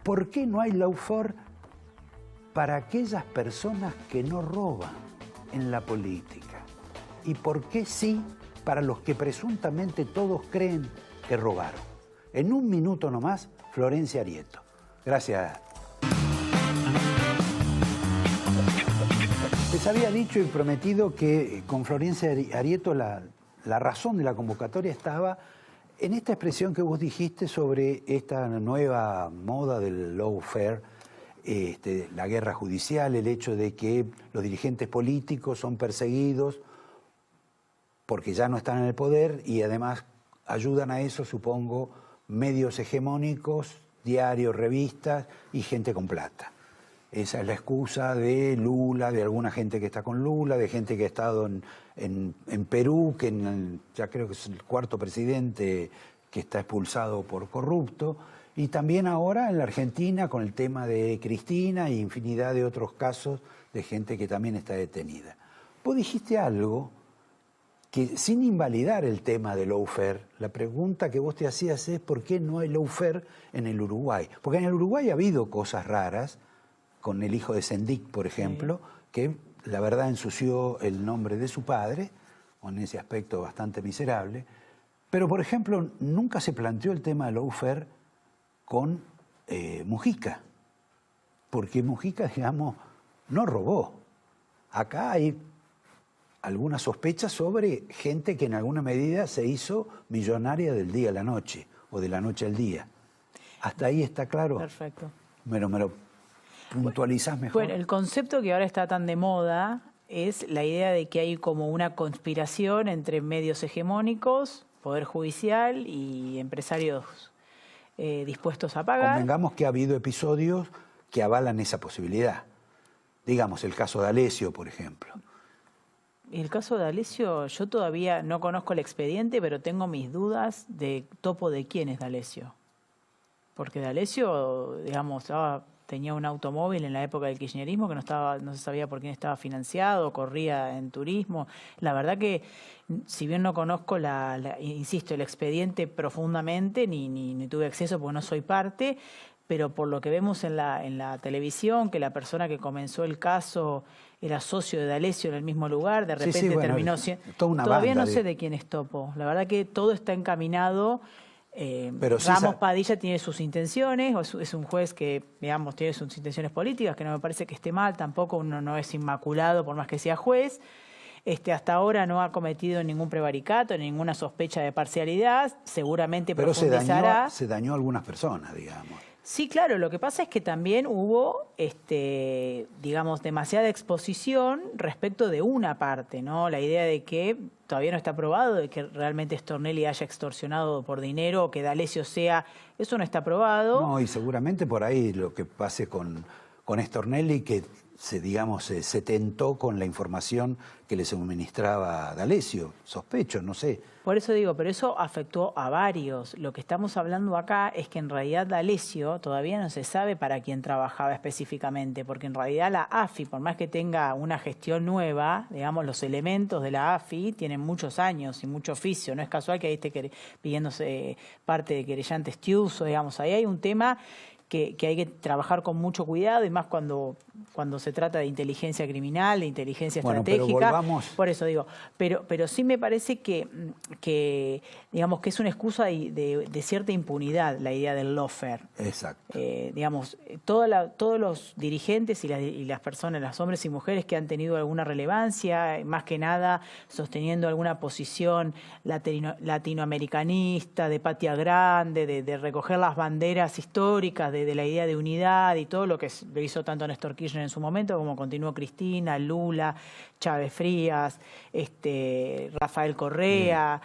¿Por qué no hay lawfare para aquellas personas que no roban en la política? ¿Y por qué sí para los que presuntamente todos creen que robaron? En un minuto nomás, Florencia Arieto. Gracias. Les había dicho y prometido que con Florencia Arieto la razón de la convocatoria estaba En esta expresión que vos dijiste sobre esta nueva moda del lawfare, la guerra judicial, el hecho de que los dirigentes políticos son perseguidos porque ya no están en el poder y además ayudan a eso, supongo, medios hegemónicos, diarios, revistas y gente con plata. Esa es la excusa de Lula, de alguna gente que está con Lula, de gente que ha estado en Perú, que ya creo que es el cuarto presidente que está expulsado por corrupto, y también ahora en la Argentina con el tema de Cristina e infinidad de otros casos de gente que también está detenida. Vos dijiste algo que, sin invalidar el tema del lawfare, la pregunta que vos te hacías es ¿por qué no hay lawfare en el Uruguay? Porque en el Uruguay ha habido cosas raras, con el hijo de Sendik, por ejemplo, que la verdad ensució el nombre de su padre, en ese aspecto bastante miserable. Pero, por ejemplo, nunca se planteó el tema del lawfare con Mujica, porque Mujica, digamos, no robó. Acá hay algunas sospechas sobre gente que en alguna medida se hizo millonaria del día a la noche, o de la noche al día. ¿Hasta ahí está claro? Perfecto. Me lo puntualizás mejor. Bueno, el concepto que ahora está tan de moda es la idea de que hay como una conspiración entre medios hegemónicos, poder judicial y empresarios dispuestos a pagar. Convengamos que ha habido episodios que avalan esa posibilidad. Digamos, el caso de Alessio, por ejemplo. El caso de Alessio, yo todavía no conozco el expediente, pero tengo mis dudas de topo de quién es D'Alessio. Porque D'Alessio, digamos, tenía un automóvil en la época del kirchnerismo que no se sabía por quién estaba financiado, corría en turismo. La verdad que, si bien no conozco, insisto, el expediente profundamente, ni tuve acceso porque no soy parte, pero por lo que vemos en la televisión, que la persona que comenzó el caso era socio de D'Alessio en el mismo lugar, de repente bueno, terminó siendo... banda Todavía no sé de quién es topo. La verdad que todo está encaminado... Pero sí, Ramos Padilla tiene sus intenciones, o es un juez que, digamos, tiene sus intenciones políticas, que no me parece que esté mal, tampoco uno no es inmaculado por más que sea juez. Hasta ahora no ha cometido ningún prevaricato, ninguna sospecha de parcialidad, seguramente pero profundizará. se dañó a algunas personas, digamos. Sí, claro, lo que pasa es que también hubo, digamos, demasiada exposición respecto de una parte, ¿no? La idea de que todavía no está probado, de que realmente Stornelli haya extorsionado por dinero o que D'Alessio sea, eso no está probado. No, y seguramente por ahí lo que pase con Stornelli, que se tentó con la información que le suministraba D'Alessio, sospecho, no sé. Por eso digo, pero eso afectó a varios. Lo que estamos hablando acá es que en realidad D'Alessio todavía no se sabe para quién trabajaba específicamente, porque en realidad la AFI, por más que tenga una gestión nueva, digamos, los elementos de la AFI tienen muchos años y mucho oficio. No es casual que ahí esté pidiéndose parte de querellante Estiuso, digamos, ahí hay un tema que hay que trabajar con mucho cuidado, y más cuando se trata de inteligencia criminal, de inteligencia estratégica. Pero volvamos... Por eso digo, pero sí me parece que digamos que es una excusa de cierta impunidad la idea del lawfare. Exacto. Digamos, todos los dirigentes y las personas, los hombres y mujeres que han tenido alguna relevancia, más que nada sosteniendo alguna posición latinoamericanista, de patria grande, de recoger las banderas históricas de la idea de unidad y todo lo que lo hizo tanto Néstor Kirchner en su momento, como continuó Cristina, Lula, Chávez Frías, Rafael Correa,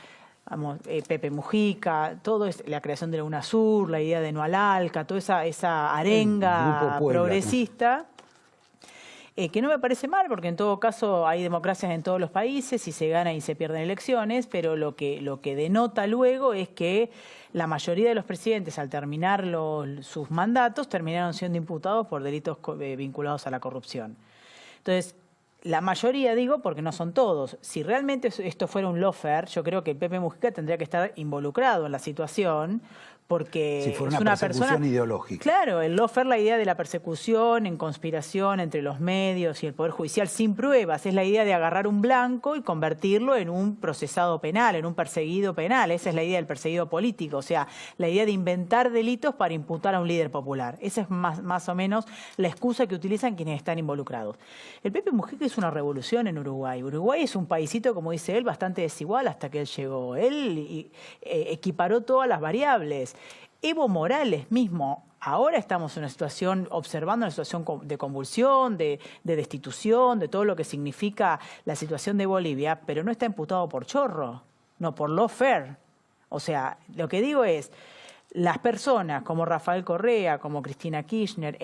Pepe Mujica, todo es la creación de la UNASUR, la idea de no al ALCA, toda esa arenga progresista. Que no me parece mal, porque en todo caso hay democracias en todos los países y se gana y se pierden elecciones, pero lo que denota luego es que la mayoría de los presidentes, al terminar sus mandatos, terminaron siendo imputados por delitos vinculados a la corrupción. Entonces, la mayoría, digo, porque no son todos. Si realmente esto fuera un lawfare, yo creo que Pepe Mujica tendría que estar involucrado en la situación, Si es fuera una persecución persona ideológica. Claro, el lawfare, la idea de la persecución en conspiración entre los medios y el Poder Judicial sin pruebas, es la idea de agarrar un blanco y convertirlo en un procesado penal, en un perseguido penal. Esa es la idea del perseguido político, o sea, la idea de inventar delitos para imputar a un líder popular. Esa es más o menos la excusa que utilizan quienes están involucrados. El Pepe Mujica es una revolución en Uruguay. Uruguay es un paisito, como dice él, bastante desigual hasta que él llegó. Él equiparó todas las variables. Evo Morales mismo, ahora estamos en una situación, observando una situación de convulsión, de destitución, de todo lo que significa la situación de Bolivia, pero no está imputado por chorro, no por lawfare. O sea, lo que digo es, las personas como Rafael Correa, como Cristina Kirchner,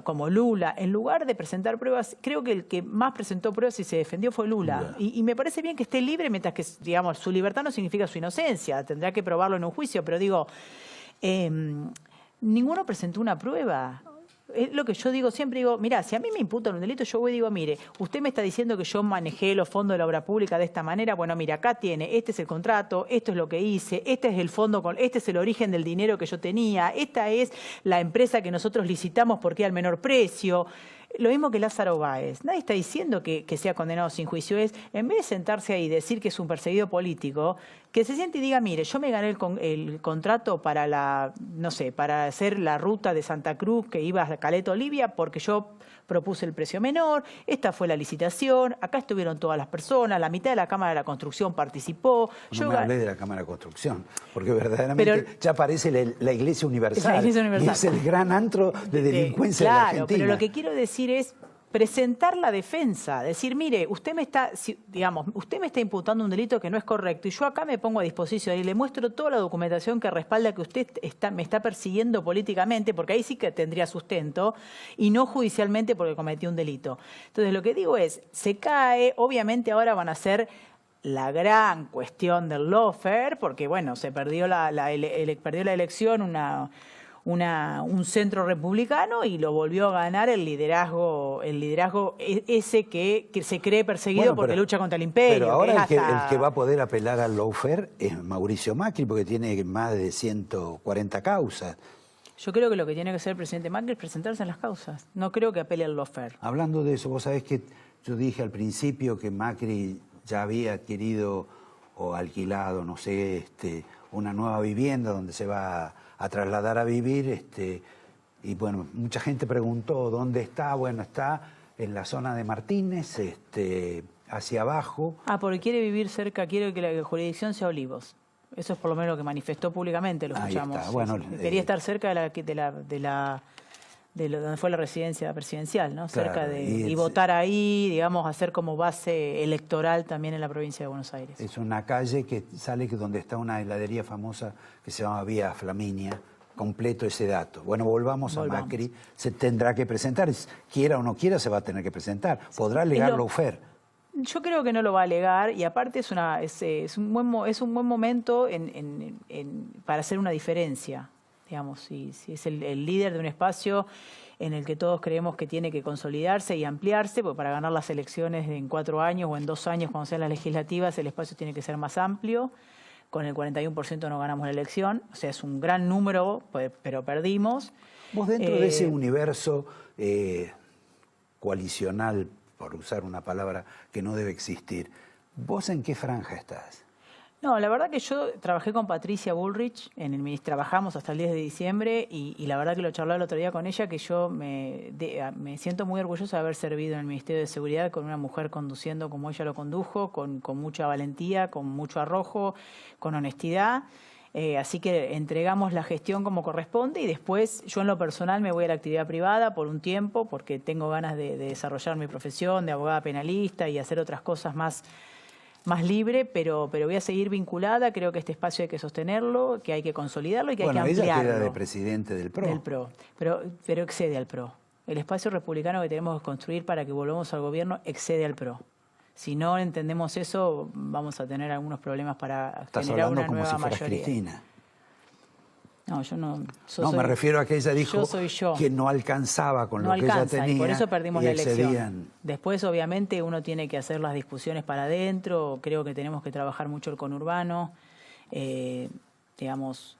como Lula, en lugar de presentar pruebas, creo que el que más presentó pruebas y se defendió fue Lula. Y me parece bien que esté libre, mientras que, digamos, su libertad no significa su inocencia, tendrá que probarlo en un juicio, pero digo, ninguno presentó una prueba. Es lo que yo digo, siempre digo, mira, si a mí me imputan un delito, yo voy y digo, mire, usted me está diciendo que yo manejé los fondos de la obra pública de esta manera, bueno, mira, acá tiene, este es el contrato, esto es lo que hice, este es el fondo, este es el origen del dinero que yo tenía, esta es la empresa que nosotros licitamos porque al menor precio. Lo mismo que Lázaro Báez. Nadie está diciendo que sea condenado sin juicio. Es, en vez de sentarse ahí y decir que es un perseguido político, que se siente y diga, mire, yo me gané el contrato para para hacer la ruta de Santa Cruz que iba a Caleta, Olivia, porque yo propuse el precio menor, esta fue la licitación, acá estuvieron todas las personas, la mitad de la Cámara de la Construcción participó. No me hablé de la Cámara de Construcción, porque verdaderamente ya aparece la Iglesia Universal. La Iglesia Universal. Y es el gran antro de delincuencia de la Argentina. Claro, pero lo que quiero decir es presentar la defensa, decir, mire, usted me está imputando un delito que no es correcto y yo acá me pongo a disposición y le muestro toda la documentación que respalda que usted me está persiguiendo políticamente, porque ahí sí que tendría sustento, y no judicialmente porque cometió un delito. Entonces, lo que digo es, se cae, obviamente ahora van a ser la gran cuestión del lawfare, porque bueno, se perdió perdió la elección un centro republicano y lo volvió a ganar el liderazgo ese que se cree perseguido porque lucha contra el imperio. Pero ahora el que va a poder apelar al lawfare es Mauricio Macri, porque tiene más de 140 causas. Yo creo que lo que tiene que hacer el presidente Macri es presentarse en las causas. No creo que apele al lawfare. Hablando de eso, vos sabés que yo dije al principio que Macri ya había adquirido o alquilado, no sé, una nueva vivienda donde se va a trasladar a vivir, y bueno, mucha gente preguntó dónde está. Bueno, está en la zona de Martínez, hacia abajo. Porque quiere vivir cerca, quiere que la jurisdicción sea Olivos. Eso es por lo menos lo que manifestó públicamente, lo escuchamos. Ahí está. Bueno, quería estar cerca de donde fue la residencia presidencial, ¿no? Claro, cerca y votar ahí, digamos, hacer como base electoral también en la provincia de Buenos Aires. Es una calle que sale donde está una heladería famosa que se llama Vía Flaminia. Completo ese dato. Bueno, volvamos a Macri. Se tendrá que presentar, quiera o no quiera, se va a tener que presentar. ¿Podrá alegar lawfare? Yo creo que no lo va a alegar, y aparte es un buen momento para hacer una diferencia. Digamos, si es el líder de un espacio en el que todos creemos que tiene que consolidarse y ampliarse, porque para ganar las elecciones en 4 años o en 2 años, cuando sean las legislativas, el espacio tiene que ser más amplio. Con el 41% no ganamos la elección, o sea, es un gran número, pero perdimos. Vos dentro de ese universo coalicional, por usar una palabra que no debe existir, ¿vos en qué franja estás? No, la verdad que yo trabajé con Patricia Bullrich, trabajamos hasta el 10 de diciembre y la verdad que lo charlaba el otro día con ella, que yo me siento muy orgullosa de haber servido en el Ministerio de Seguridad con una mujer conduciendo como ella lo condujo, con mucha valentía, con mucho arrojo, con honestidad. Así que entregamos la gestión como corresponde y después yo en lo personal me voy a la actividad privada por un tiempo porque tengo ganas de desarrollar mi profesión de abogada penalista y hacer otras cosas más libre, pero voy a seguir vinculada. Creo que este espacio hay que sostenerlo, que hay que consolidarlo y que hay que ampliarlo. Ella queda de presidente del PRO. Del PRO, pero excede al PRO. El espacio republicano que tenemos que construir para que volvamos al gobierno excede al PRO. Si no entendemos eso, vamos a tener algunos problemas para generar una nueva mayoría. Cristina. No, yo no. Me refiero a que ella dijo yo. que no alcanzaba con lo que ella tenía. Y por eso perdimos la elección. Excedían. Después, obviamente, uno tiene que hacer las discusiones para adentro. Creo que tenemos que trabajar mucho el conurbano. Digamos,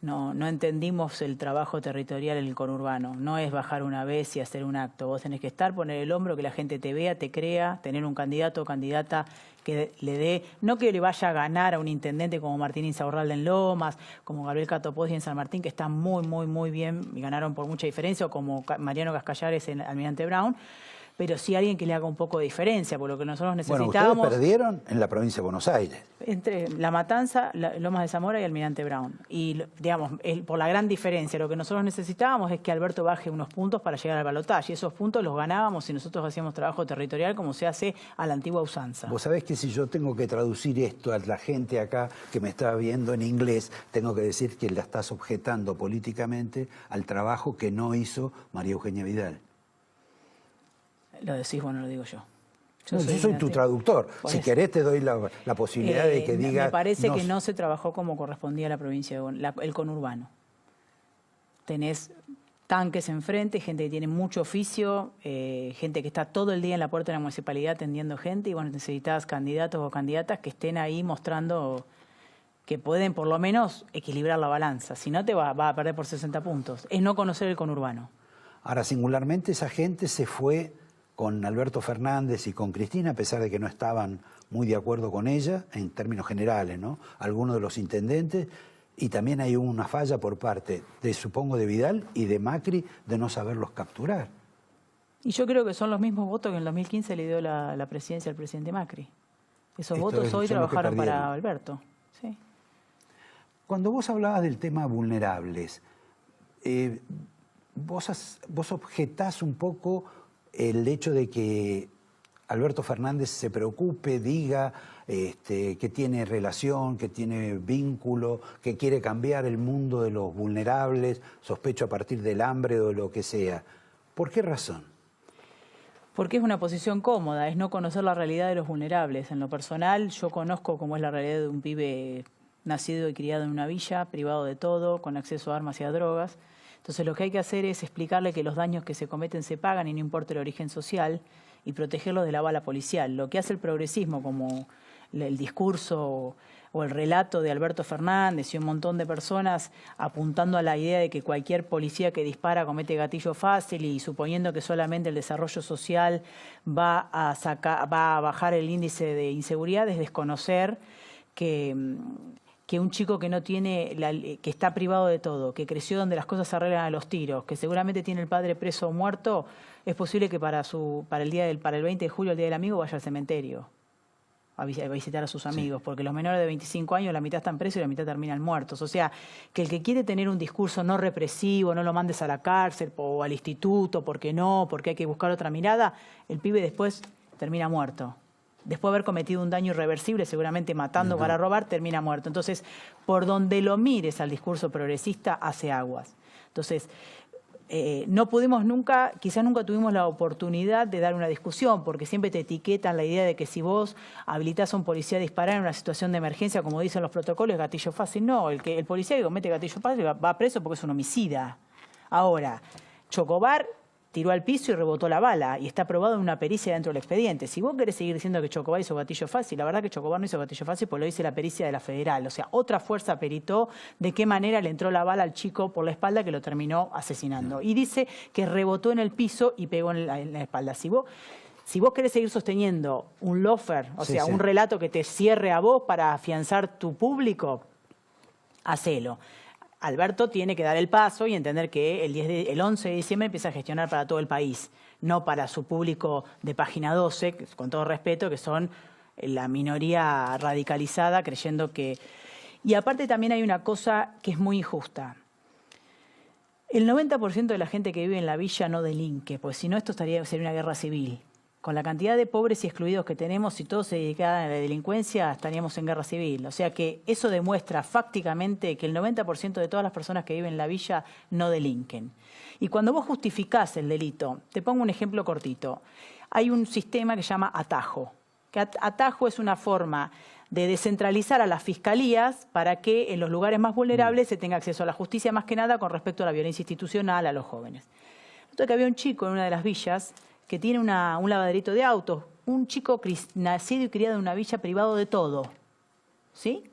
no entendimos el trabajo territorial en el conurbano. No es bajar una vez y hacer un acto. Vos tenés que estar, poner el hombro, que la gente te vea, te crea, tener un candidato o candidata que le dé, no que le vaya a ganar a un intendente como Martín Insaurralde en Lomas, como Gabriel Catopodis en San Martín, que están muy bien y ganaron por mucha diferencia, o como Mariano Cascallares en Almirante Brown, pero sí alguien que le haga un poco de diferencia, por lo que nosotros necesitábamos. Bueno, ustedes perdieron en la provincia de Buenos Aires. Entre La Matanza, Lomas de Zamora y Almirante Brown. Y, digamos, por la gran diferencia, lo que nosotros necesitábamos es que Alberto baje unos puntos para llegar al balotaje. Y esos puntos los ganábamos si nosotros hacíamos trabajo territorial como se hace a la antigua usanza. Vos sabés que si yo tengo que traducir esto a la gente acá que me está viendo en inglés, tengo que decir que la estás objetando políticamente al trabajo que no hizo María Eugenia Vidal. Lo decís, bueno, lo digo yo. Yo soy tu traductor. Si querés te doy la posibilidad de que digas... Me parece que no se trabajó como correspondía a la provincia de el conurbano. Tenés tanques enfrente, gente que tiene mucho oficio, gente que está todo el día en la puerta de la municipalidad atendiendo gente, y bueno, necesitas candidatos o candidatas que estén ahí mostrando que pueden por lo menos equilibrar la balanza. Si no, te va a perder por 60 puntos. Es no conocer el conurbano. Ahora, singularmente, esa gente se fue con Alberto Fernández y con Cristina, a pesar de que no estaban muy de acuerdo con ella, en términos generales, ¿no? Algunos de los intendentes, y también hay una falla por parte de, supongo, de Vidal y de Macri de no saberlos capturar. Y yo creo que son los mismos votos que en 2015 le dio la presidencia al presidente Macri. Esos votos hoy trabajaron para Alberto. Sí. Cuando vos hablabas del tema vulnerables, vos objetás un poco el hecho de que Alberto Fernández se preocupe, diga que tiene relación, que tiene vínculo, que quiere cambiar el mundo de los vulnerables, sospecho a partir del hambre o de lo que sea. ¿Por qué razón? Porque es una posición cómoda, es no conocer la realidad de los vulnerables. En lo personal, yo conozco cómo es la realidad de un pibe nacido y criado en una villa, privado de todo, con acceso a armas y a drogas. Entonces lo que hay que hacer es explicarle que los daños que se cometen se pagan y no importa el origen social, y protegerlos de la bala policial. Lo que hace el progresismo, como el discurso o el relato de Alberto Fernández y un montón de personas apuntando a la idea de que cualquier policía que dispara comete gatillo fácil, y suponiendo que solamente el desarrollo social va a bajar el índice de inseguridad, es desconocer que un chico que no tiene, que está privado de todo, que creció donde las cosas se arreglan a los tiros, que seguramente tiene el padre preso o muerto, es posible que para el 20 de julio, el Día del Amigo, vaya al cementerio a visitar a sus amigos, sí. Porque los menores de 25 años, la mitad están presos y la mitad terminan muertos. O sea, que el que quiere tener un discurso no represivo, no lo mandes a la cárcel o al instituto, porque hay que buscar otra mirada, el pibe después termina muerto. Después de haber cometido un daño irreversible, seguramente matando para robar, termina muerto. Entonces, por donde lo mires al discurso progresista, hace aguas. Entonces, no pudimos nunca, quizás nunca tuvimos la oportunidad de dar una discusión, porque siempre te etiquetan la idea de que si vos habilitás a un policía a disparar en una situación de emergencia, como dicen los protocolos, es gatillo fácil. No, el policía que comete gatillo fácil va preso porque es un homicida. Ahora, Chocobar tiró al piso y rebotó la bala, y está probado en una pericia dentro del expediente. Si vos querés seguir diciendo que Chocobar hizo gatillo fácil, la verdad que Chocobar no hizo gatillo fácil, porque lo dice la pericia de la Federal. O sea, otra fuerza peritó de qué manera le entró la bala al chico por la espalda, que lo terminó asesinando. Y dice que rebotó en el piso y pegó en la espalda. Si vos querés seguir sosteniendo un loafer, o sea, un relato que te cierre a vos para afianzar tu público, hacelo. Alberto tiene que dar el paso y entender que el 11 de diciembre empieza a gestionar para todo el país, no para su público de Página 12, con todo respeto, que son la minoría radicalizada, creyendo que... Y aparte también hay una cosa que es muy injusta. El 90% de la gente que vive en la villa no delinque, pues si no esto sería una guerra civil. Con la cantidad de pobres y excluidos que tenemos, si todos se dedicaran a la delincuencia, estaríamos en guerra civil. O sea que eso demuestra fácticamente que el 90% de todas las personas que viven en la villa no delinquen. Y cuando vos justificás el delito, te pongo un ejemplo cortito. Hay un sistema que se llama atajo. Que atajo es una forma de descentralizar a las fiscalías para que en los lugares más vulnerables se tenga acceso a la justicia, más que nada con respecto a la violencia institucional, a los jóvenes. Entonces que había un chico en una de las villas que tiene un lavaderito de autos, un chico nacido y criado en una villa, privado de todo, ¿sí?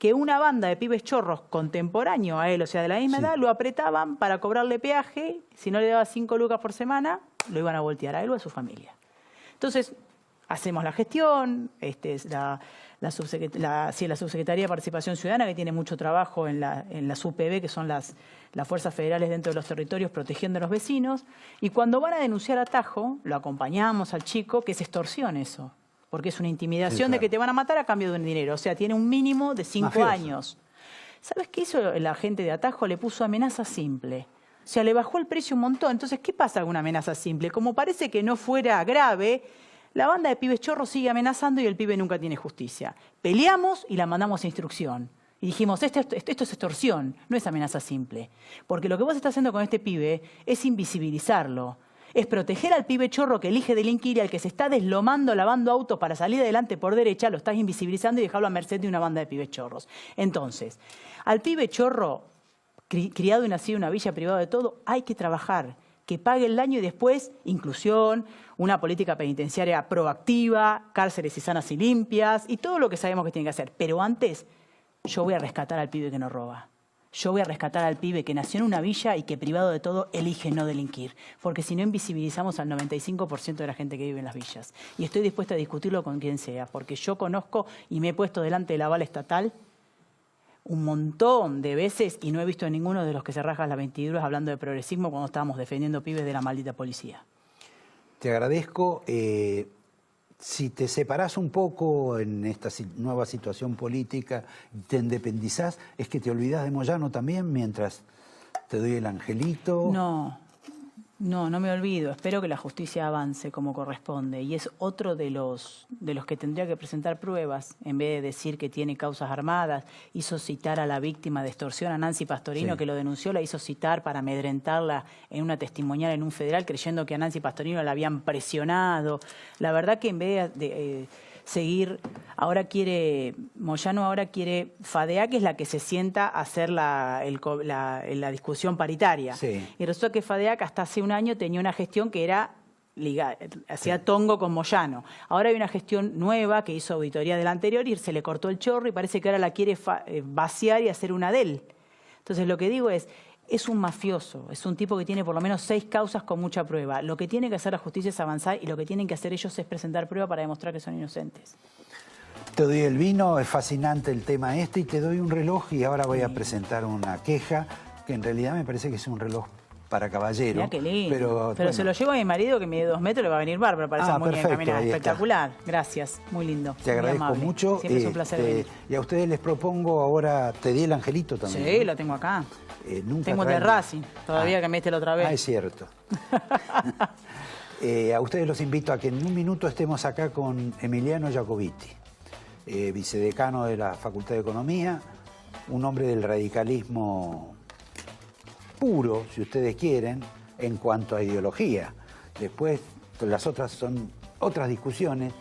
que una banda de pibes chorros contemporáneo a él, o sea, de la misma edad, lo apretaban para cobrarle peaje. Si no le daba 5 lucas por semana, lo iban a voltear a él o a su familia. Entonces, hacemos la gestión, la Subsecretaría de Participación Ciudadana, que tiene mucho trabajo en las UPB, que son las fuerzas federales dentro de los territorios protegiendo a los vecinos, y cuando van a denunciar a Tajo, lo acompañamos al chico, que es extorsión eso, porque es una intimidación de que te van a matar a cambio de un dinero, o sea, tiene un mínimo de 5 años. ¿Sabes qué hizo la gente de Atajo? Le puso amenaza simple. O sea, le bajó el precio un montón. Entonces, ¿qué pasa con una amenaza simple? Como parece que no fuera grave, la banda de pibes chorros sigue amenazando y el pibe nunca tiene justicia. Peleamos y la mandamos a instrucción. Y dijimos, esto es extorsión, no es amenaza simple. Porque lo que vos estás haciendo con este pibe es invisibilizarlo. Es proteger al pibe chorro que elige delinquir y al que se está deslomando, lavando autos para salir adelante por derecha, lo estás invisibilizando y dejarlo a merced de una banda de pibes chorros. Entonces, al pibe chorro, criado y nacido en una villa, privado de todo, hay que trabajar, que pague el daño y después inclusión, una política penitenciaria proactiva, cárceles sanas y limpias y todo lo que sabemos que tiene que hacer. Pero antes, yo voy a rescatar al pibe que no roba. Yo voy a rescatar al pibe que nació en una villa y que privado de todo elige no delinquir. Porque si no invisibilizamos al 95% de la gente que vive en las villas. Y estoy dispuesta a discutirlo con quien sea, porque yo conozco y me he puesto delante del aval estatal un montón de veces y no he visto a ninguno de los que se rasgan las vestiduras hablando de progresismo cuando estábamos defendiendo pibes de la maldita policía. Te agradezco. Si te separás un poco en esta nueva situación política, te independizás, ¿es que te olvidás de Moyano también mientras te doy el angelito? No me olvido. Espero que la justicia avance como corresponde. Y es otro de los que tendría que presentar pruebas. En vez de decir que tiene causas armadas, hizo citar a la víctima de extorsión, a Nancy Pastorino, que lo denunció, la hizo citar para amedrentarla en una testimonial en un federal, creyendo que a Nancy Pastorino la habían presionado. La verdad que en vez de seguir, Moyano ahora quiere FADEA, que es la que se sienta a hacer la discusión paritaria. Sí. Y resulta que FADEA hasta hace un año tenía una gestión que era ligada, hacía tongo con Moyano. Ahora hay una gestión nueva que hizo auditoría de la anterior y se le cortó el chorro y parece que ahora la quiere vaciar y hacer una de él. Entonces lo que digo es un mafioso, es un tipo que tiene por lo menos 6 causas con mucha prueba. Lo que tiene que hacer la justicia es avanzar y lo que tienen que hacer ellos es presentar prueba para demostrar que son inocentes. Te doy el vino, es fascinante el tema y te doy un reloj y ahora voy a presentar una queja que en realidad me parece que es un reloj para caballero. Mirá qué lindo. Pero bueno, se lo llevo a mi marido que mide 2 metros, le va a venir bárbaro para esa muñeca. Mirá, espectacular. Gracias, muy lindo. Te agradezco mucho. Siempre es un placer venir. Y a ustedes les propongo ahora, te di el angelito también. Sí, lo tengo acá. Tengo el de Racing, todavía que me diste la otra vez. Es cierto. A ustedes los invito a que en un minuto estemos acá con Emiliano Jacobiti, vicedecano de la Facultad de Economía, un hombre del radicalismo puro, si ustedes quieren, en cuanto a ideología. Después las otras son otras discusiones.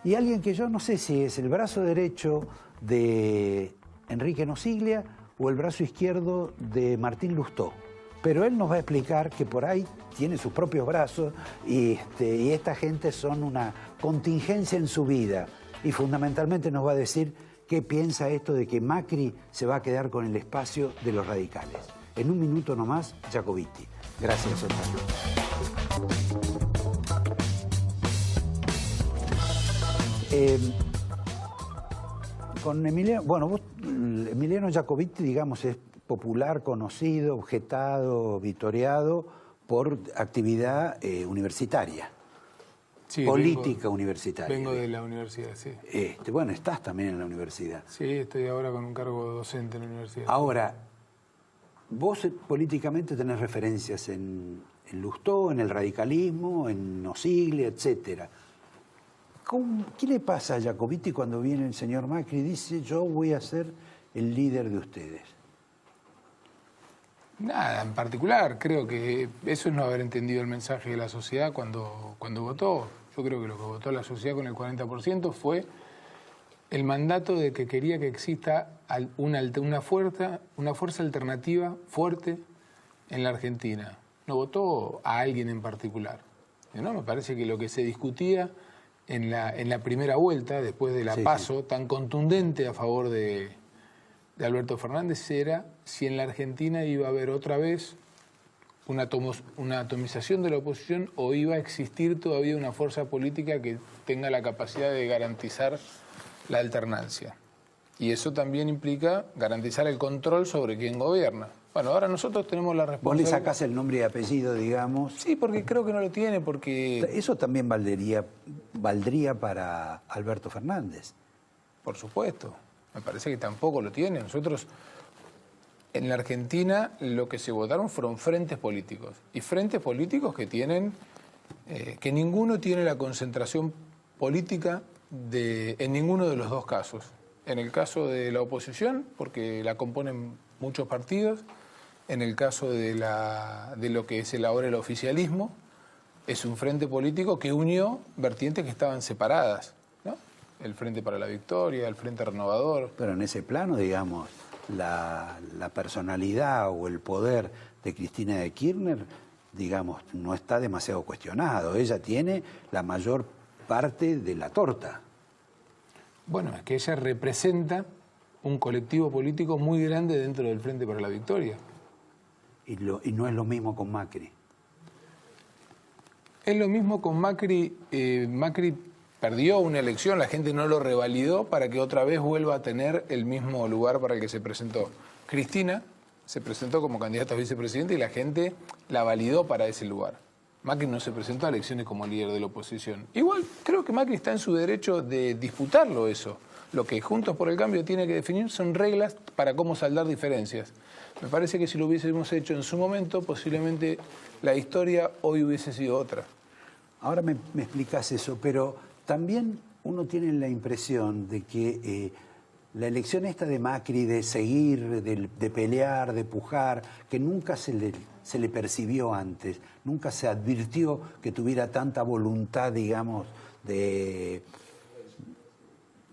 Y alguien que yo no sé si es el brazo derecho de Enrique Nosiglia o el brazo izquierdo de Martín Lustó. Pero él nos va a explicar que por ahí tiene sus propios brazos y esta gente son una contingencia en su vida. Y fundamentalmente nos va a decir qué piensa esto de que Macri se va a quedar con el espacio de los radicales. En un minuto nomás, Jacobiti. Gracias, Otavio. Con Emiliano, Emiliano Jacobiti, digamos, es popular, conocido, objetado, vitoreado por actividad universitaria. Sí, política universitaria. Vengo de la universidad, sí. Bueno, estás también en la universidad. Sí, estoy ahora con un cargo docente en la universidad. Ahora, vos políticamente tenés referencias en Lustó, en el radicalismo, en Nosiglia, etcétera. ¿Qué le pasa a Jacobiti cuando viene el señor Macri y dice yo voy a ser el líder de ustedes? Nada, en particular, creo que eso es no haber entendido el mensaje de la sociedad cuando votó. Yo creo que lo que votó la sociedad con el 40% fue el mandato de que quería que exista una fuerza alternativa fuerte en la Argentina. No votó a alguien en particular. ¿No? Me parece que lo que se discutía en la primera vuelta, después de la PASO, tan contundente a favor de de Alberto Fernández era si en la Argentina iba a haber otra vez una atomización de la oposición o iba a existir todavía una fuerza política que tenga la capacidad de garantizar la alternancia. Y eso también implica garantizar el control sobre quién gobierna. Bueno, ahora nosotros tenemos la responsabilidad... ¿Vos le sacás el nombre y apellido, digamos? Sí, porque creo que no lo tiene, porque... Eso también valdría para Alberto Fernández. Por supuesto. Me parece que tampoco lo tiene. Nosotros, en la Argentina, lo que se votaron fueron frentes políticos. Y frentes políticos que tienen... que ninguno tiene la concentración política en ninguno de los dos casos. En el caso de la oposición, porque la componen muchos partidos. En el caso de lo que es ahora el oficialismo, es un frente político que unió vertientes que estaban separadas, ¿no? El Frente para la Victoria, el Frente Renovador. Pero en ese plano, digamos, la personalidad o el poder de Cristina de Kirchner, digamos, no está demasiado cuestionado. Ella tiene la mayor parte de la torta. Bueno, es que ella representa un colectivo político muy grande dentro del Frente para la Victoria. Y no es lo mismo con Macri. Es lo mismo con Macri. Macri perdió una elección, la gente no lo revalidó para que otra vez vuelva a tener el mismo lugar para el que se presentó. Cristina se presentó como candidata a vicepresidenta y la gente la validó para ese lugar. Macri no se presentó a elecciones como líder de la oposición. Igual creo que Macri está en su derecho de disputarlo eso. Lo que Juntos por el Cambio tiene que definir son reglas para cómo saldar diferencias. Me parece que si lo hubiésemos hecho en su momento, posiblemente la historia hoy hubiese sido otra. Ahora me explicás eso, pero también uno tiene la impresión de que la elección esta de Macri, de seguir, de pelear, de pujar, que nunca se le percibió antes, nunca se advirtió que tuviera tanta voluntad, digamos, de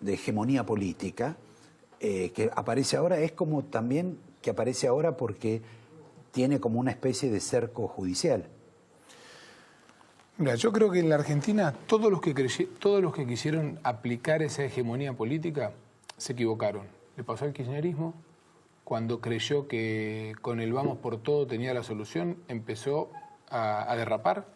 hegemonía política, que aparece ahora, es como también que aparece ahora porque tiene como una especie de cerco judicial. Mira, yo creo que en la Argentina todos los que quisieron aplicar esa hegemonía política se equivocaron. Le pasó al kirchnerismo, cuando creyó que con el vamos por todo tenía la solución, empezó a derrapar.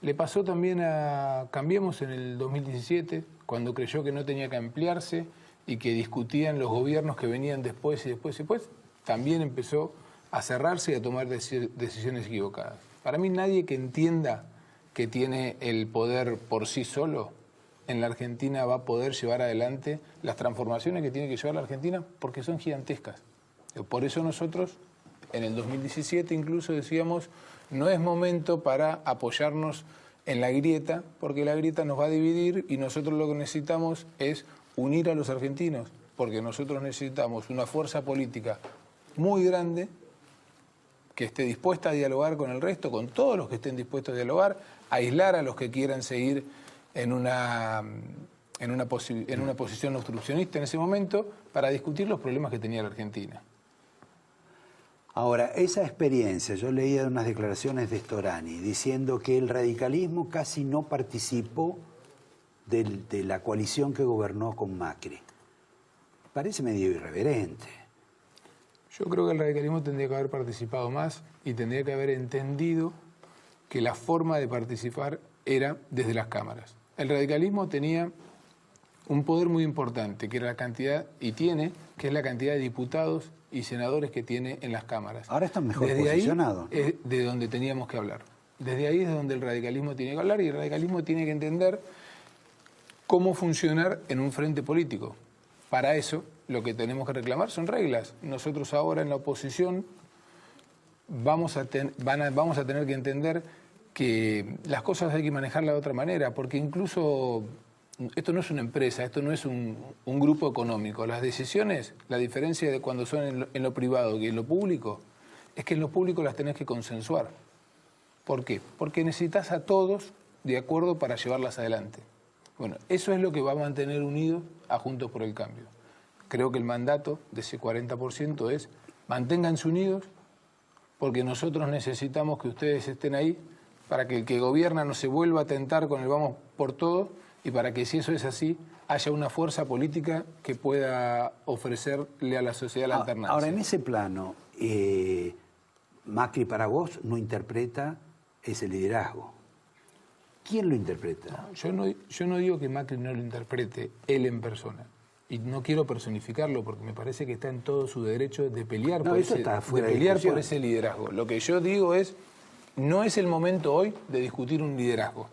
Le pasó también a Cambiemos en el 2017, cuando creyó que no tenía que ampliarse y que discutían los gobiernos que venían después y después y después. También empezó a cerrarse y a tomar decisiones equivocadas. Para mí nadie que entienda que tiene el poder por sí solo en la Argentina va a poder llevar adelante las transformaciones que tiene que llevar la Argentina porque son gigantescas. Por eso nosotros en el 2017 incluso decíamos no es momento para apoyarnos en la grieta porque la grieta nos va a dividir y nosotros lo que necesitamos es unir a los argentinos porque nosotros necesitamos una fuerza política muy grande que esté dispuesta a dialogar con el resto, con todos los que estén dispuestos a dialogar, aislar a los que quieran seguir en una posición obstruccionista en ese momento para discutir los problemas que tenía la Argentina. Ahora, esa experiencia, yo leía unas declaraciones de Storani diciendo que el radicalismo casi no participó de la coalición que gobernó con Macri. Parece medio irreverente. Yo creo que el radicalismo tendría que haber participado más y tendría que haber entendido que la forma de participar era desde las cámaras. El radicalismo tenía un poder muy importante, que era la cantidad, y tiene, que es la cantidad de diputados y senadores que tiene en las cámaras. Ahora están mejor desde posicionados. Ahí es de donde teníamos que hablar. Desde ahí es donde el radicalismo tiene que hablar y el radicalismo tiene que entender cómo funcionar en un frente político. Para eso, lo que tenemos que reclamar son reglas. Nosotros ahora en la oposición vamos a tener que entender que las cosas hay que manejarlas de otra manera, porque incluso esto no es una empresa, esto no es un grupo económico. Las decisiones, la diferencia de cuando son en lo privado y en lo público, es que en lo público las tenés que consensuar. ¿Por qué? Porque necesitas a todos de acuerdo para llevarlas adelante. Bueno, eso es lo que va a mantener unidos a Juntos por el Cambio. Creo que el mandato de ese 40% es manténganse unidos porque nosotros necesitamos que ustedes estén ahí para que el que gobierna no se vuelva a tentar con el vamos por todo y para que, si eso es así, haya una fuerza política que pueda ofrecerle a la sociedad la alternancia. Ahora, en ese plano, Macri para vos no interpreta ese liderazgo. ¿Quién lo interpreta? No, yo no digo que Macri no lo interprete él en persona. Y no quiero personificarlo porque me parece que está en todo su derecho de pelear, por ese liderazgo. Lo que yo digo es, no es el momento hoy de discutir un liderazgo.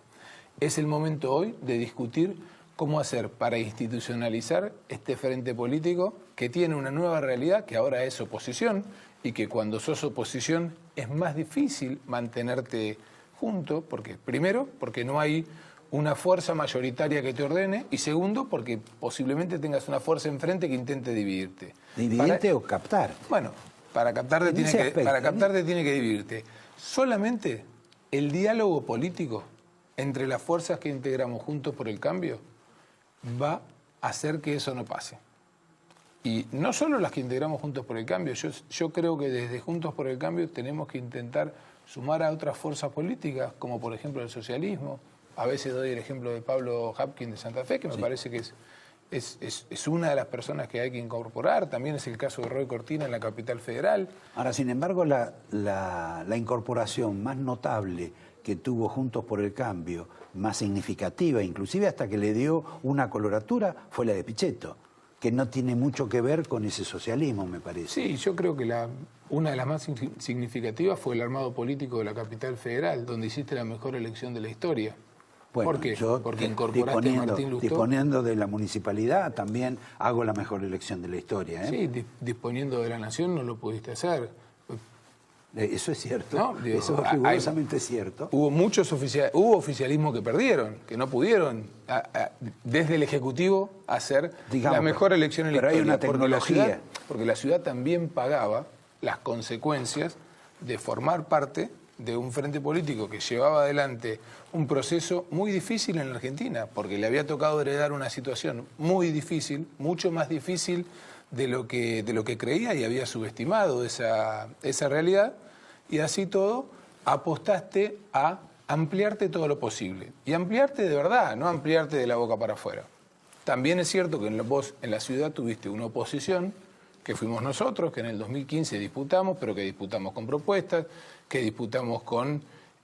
Es el momento hoy de discutir cómo hacer para institucionalizar este frente político que tiene una nueva realidad, que ahora es oposición, y que cuando sos oposición es más difícil mantenerte junto, porque primero, porque no hay una fuerza mayoritaria que te ordene, y segundo, porque posiblemente tengas una fuerza enfrente que intente dividirte. ¿Dividirte o captar? Bueno, para captarte tiene que dividirte. Solamente el diálogo político entre las fuerzas que integramos Juntos por el Cambio va a hacer que eso no pase. Y no solo las que integramos Juntos por el Cambio, yo creo que desde Juntos por el Cambio tenemos que intentar sumar a otras fuerzas políticas, como por ejemplo el socialismo. A veces doy el ejemplo de Pablo Hapkin de Santa Fe, que me parece que es una de las personas que hay que incorporar. También es el caso de Roy Cortina en la Capital Federal. Ahora, sin embargo, la incorporación más notable que tuvo Juntos por el Cambio, más significativa, inclusive hasta que le dio una coloratura, fue la de Pichetto, que no tiene mucho que ver con ese socialismo, me parece. Sí, yo creo que una de las más significativas fue el armado político de la Capital Federal, donde hiciste la mejor elección de la historia. Bueno, ¿por qué? Yo, porque incorporaste a Martín Lustó. Disponiendo de la municipalidad, también hago la mejor elección de la historia. Sí, disponiendo de la nación no lo pudiste hacer. Eso es cierto, ¿no? Eso es rigurosamente cierto. Hubo oficialismo que perdieron, que no pudieron desde el Ejecutivo hacer la mejor elección en la historia. Pero hay una tecnología. Porque la ciudad también pagaba las consecuencias de formar parte de un frente político que llevaba adelante un proceso muy difícil en la Argentina, porque le había tocado heredar una situación muy difícil, mucho más difícil de lo que creía, y había subestimado esa realidad, y así todo apostaste a ampliarte todo lo posible. Y ampliarte de verdad, no ampliarte de la boca para afuera. También es cierto que vos en la ciudad tuviste una oposición, que fuimos nosotros, que en el 2015 disputamos, pero que disputamos con propuestas, que disputamos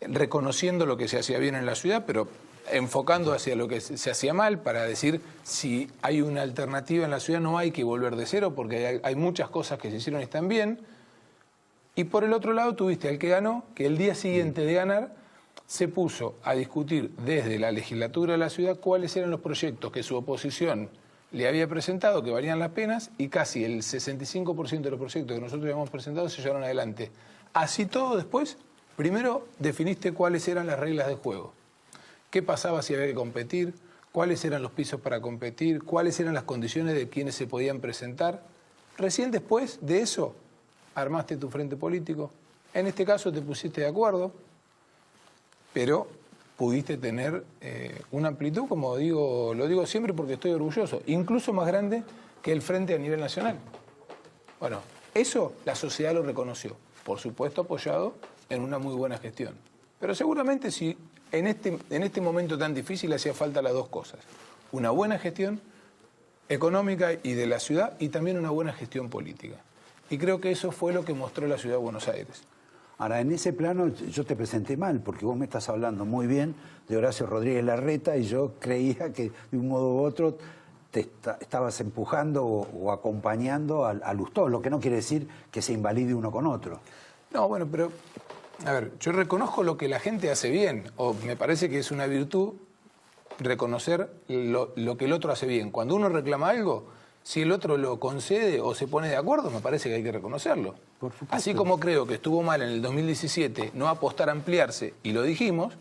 reconociendo lo que se hacía bien en la ciudad, pero enfocando hacia lo que se hacía mal, para decir, si hay una alternativa en la ciudad no hay que volver de cero, porque hay muchas cosas que se hicieron y están bien. Y por el otro lado tuviste al que ganó, que el día siguiente de ganar se puso a discutir desde la legislatura de la ciudad cuáles eran los proyectos que su oposición le había presentado, que valían las penas, y casi el 65% de los proyectos que nosotros habíamos presentado se llevaron adelante. Así todo después, primero definiste cuáles eran las reglas de juego. ¿Qué pasaba si había que competir? ¿Cuáles eran los pisos para competir? ¿Cuáles eran las condiciones de quienes se podían presentar? Recién después de eso, armaste tu frente político. En este caso te pusiste de acuerdo, pero pudiste tener una amplitud, como lo digo siempre porque estoy orgulloso, incluso más grande que el frente a nivel nacional. Bueno, eso la sociedad lo reconoció, por supuesto apoyado en una muy buena gestión. Pero seguramente si en este momento tan difícil hacía falta las dos cosas. Una buena gestión económica y de la ciudad, y también una buena gestión política. Y creo que eso fue lo que mostró la ciudad de Buenos Aires. Ahora, en ese plano yo te presenté mal, porque vos me estás hablando muy bien de Horacio Rodríguez Larreta, y yo creía que de un modo u otro te estabas empujando o acompañando a Lustó, lo que no quiere decir que se invalide uno con otro. No, bueno, pero a ver, yo reconozco lo que la gente hace bien, o me parece que es una virtud reconocer lo que el otro hace bien. Cuando uno reclama algo, si el otro lo concede o se pone de acuerdo, me parece que hay que reconocerlo. Por supuesto. Así como creo que estuvo mal en el 2017 no apostar a ampliarse, y lo dijimos,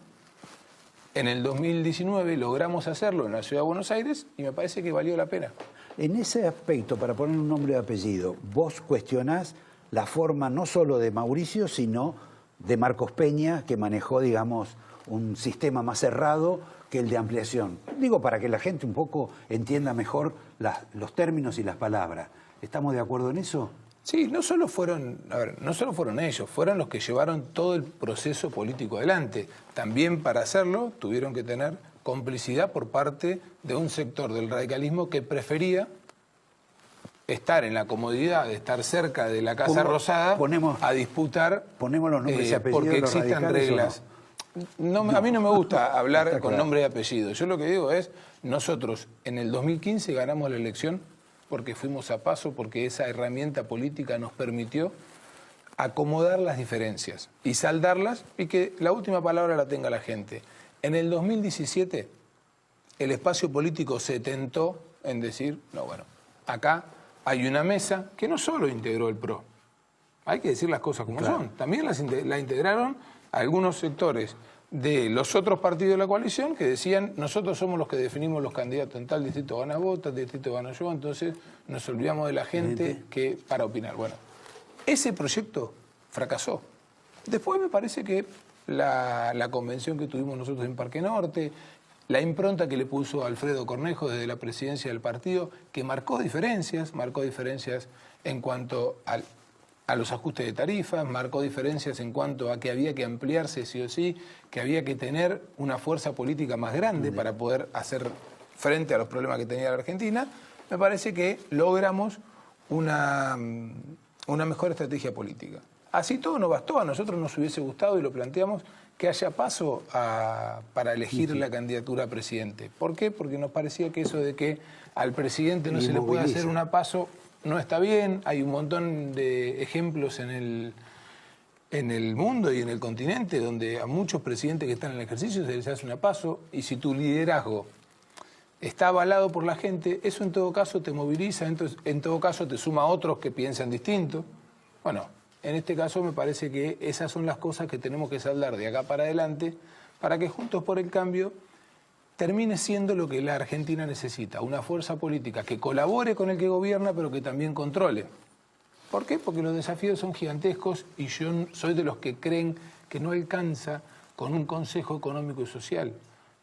en el 2019 logramos hacerlo en la Ciudad de Buenos Aires y me parece que valió la pena. En ese aspecto, para poner un nombre y apellido, vos cuestionás la forma no solo de Mauricio, sino de Marcos Peña, que manejó, digamos, un sistema más cerrado que el de ampliación. Digo, para que la gente un poco entienda mejor los términos y las palabras. ¿Estamos de acuerdo en eso? Sí, no solo fueron ellos, fueron los que llevaron todo el proceso político adelante. También para hacerlo tuvieron que tener complicidad por parte de un sector del radicalismo que prefería estar en la comodidad de estar cerca de la Casa Rosada a disputar ponemos los nombres y apellidos porque de los existan radicales, reglas. ¿o no? A mí no me gusta hablar Está con claro. nombre y apellido. Yo lo que digo es, nosotros en el 2015 ganamos la elección porque fuimos a paso, porque esa herramienta política nos permitió acomodar las diferencias y saldarlas y que la última palabra la tenga la gente. En el 2017 el espacio político se tentó en decir, no, bueno, acá hay una mesa que no solo integró el PRO, hay que decir las cosas como son, también la integraron algunos sectores de los otros partidos de la coalición que decían, nosotros somos los que definimos los candidatos, en tal distrito gana vos, tal distrito gano yo, entonces nos olvidamos de la gente que para opinar. Bueno, ese proyecto fracasó. Después me parece que la convención que tuvimos nosotros en Parque Norte, la impronta que le puso Alfredo Cornejo desde la presidencia del partido, que marcó diferencias en cuanto a los ajustes de tarifas, marcó diferencias en cuanto a que había que ampliarse sí o sí, que había que tener una fuerza política más grande para poder hacer frente a los problemas que tenía la Argentina. Me parece que logramos una mejor estrategia política. Así todo no bastó, a nosotros nos hubiese gustado, y lo planteamos, que haya paso para elegir la candidatura a presidente. ¿Por qué? Porque nos parecía que eso de que al presidente no se le puede hacer una paso no está bien. Hay un montón de ejemplos en el mundo y en el continente donde a muchos presidentes que están en el ejercicio se les hace una paso, y si tu liderazgo está avalado por la gente, eso en todo caso te moviliza, entonces, en todo caso te suma a otros que piensan distinto. Bueno, en este caso me parece que esas son las cosas que tenemos que saldar de acá para adelante para que Juntos por el Cambio termine siendo lo que la Argentina necesita, una fuerza política que colabore con el que gobierna, pero que también controle. ¿Por qué? Porque los desafíos son gigantescos y yo soy de los que creen que no alcanza con un Consejo Económico y Social,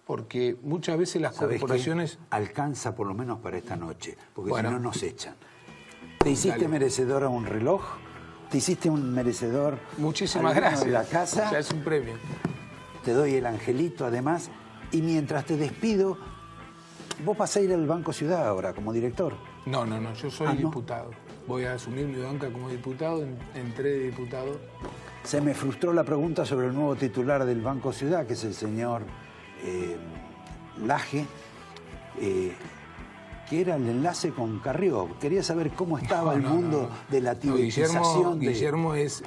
porque muchas veces las corporaciones... Alcanza por lo menos para esta noche, porque Bueno. si no nos echan. ¿Te hiciste merecedor a un reloj? ¿Te hiciste un merecedor? Muchísimas al bono gracias. de la casa? Ya es un premio. Te doy el angelito además. Y mientras te despido, vos vas a ir al Banco Ciudad ahora como director. No, yo soy diputado. Voy a asumir mi banca como diputado, entré de diputado. Se me frustró la pregunta sobre el nuevo titular del Banco Ciudad, que es el señor Laje, que era el enlace con Carrió. Quería saber cómo estaba el mundo de la tibetización. Guillermo es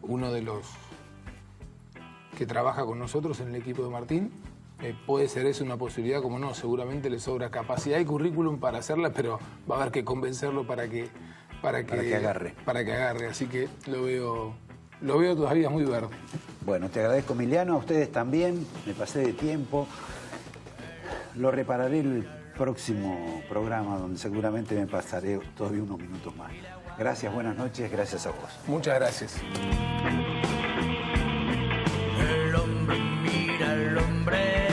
uno de los que trabaja con nosotros en el equipo de Martín. Puede ser eso una posibilidad, como no, seguramente le sobra capacidad y currículum para hacerla, pero va a haber que convencerlo para que agarre. Así que lo veo todavía muy verde. Bueno, te agradezco, Emiliano, a ustedes también. Me pasé de tiempo. Lo repararé el próximo programa, donde seguramente me pasaré todavía unos minutos más. Gracias, buenas noches, gracias a vos. Muchas gracias.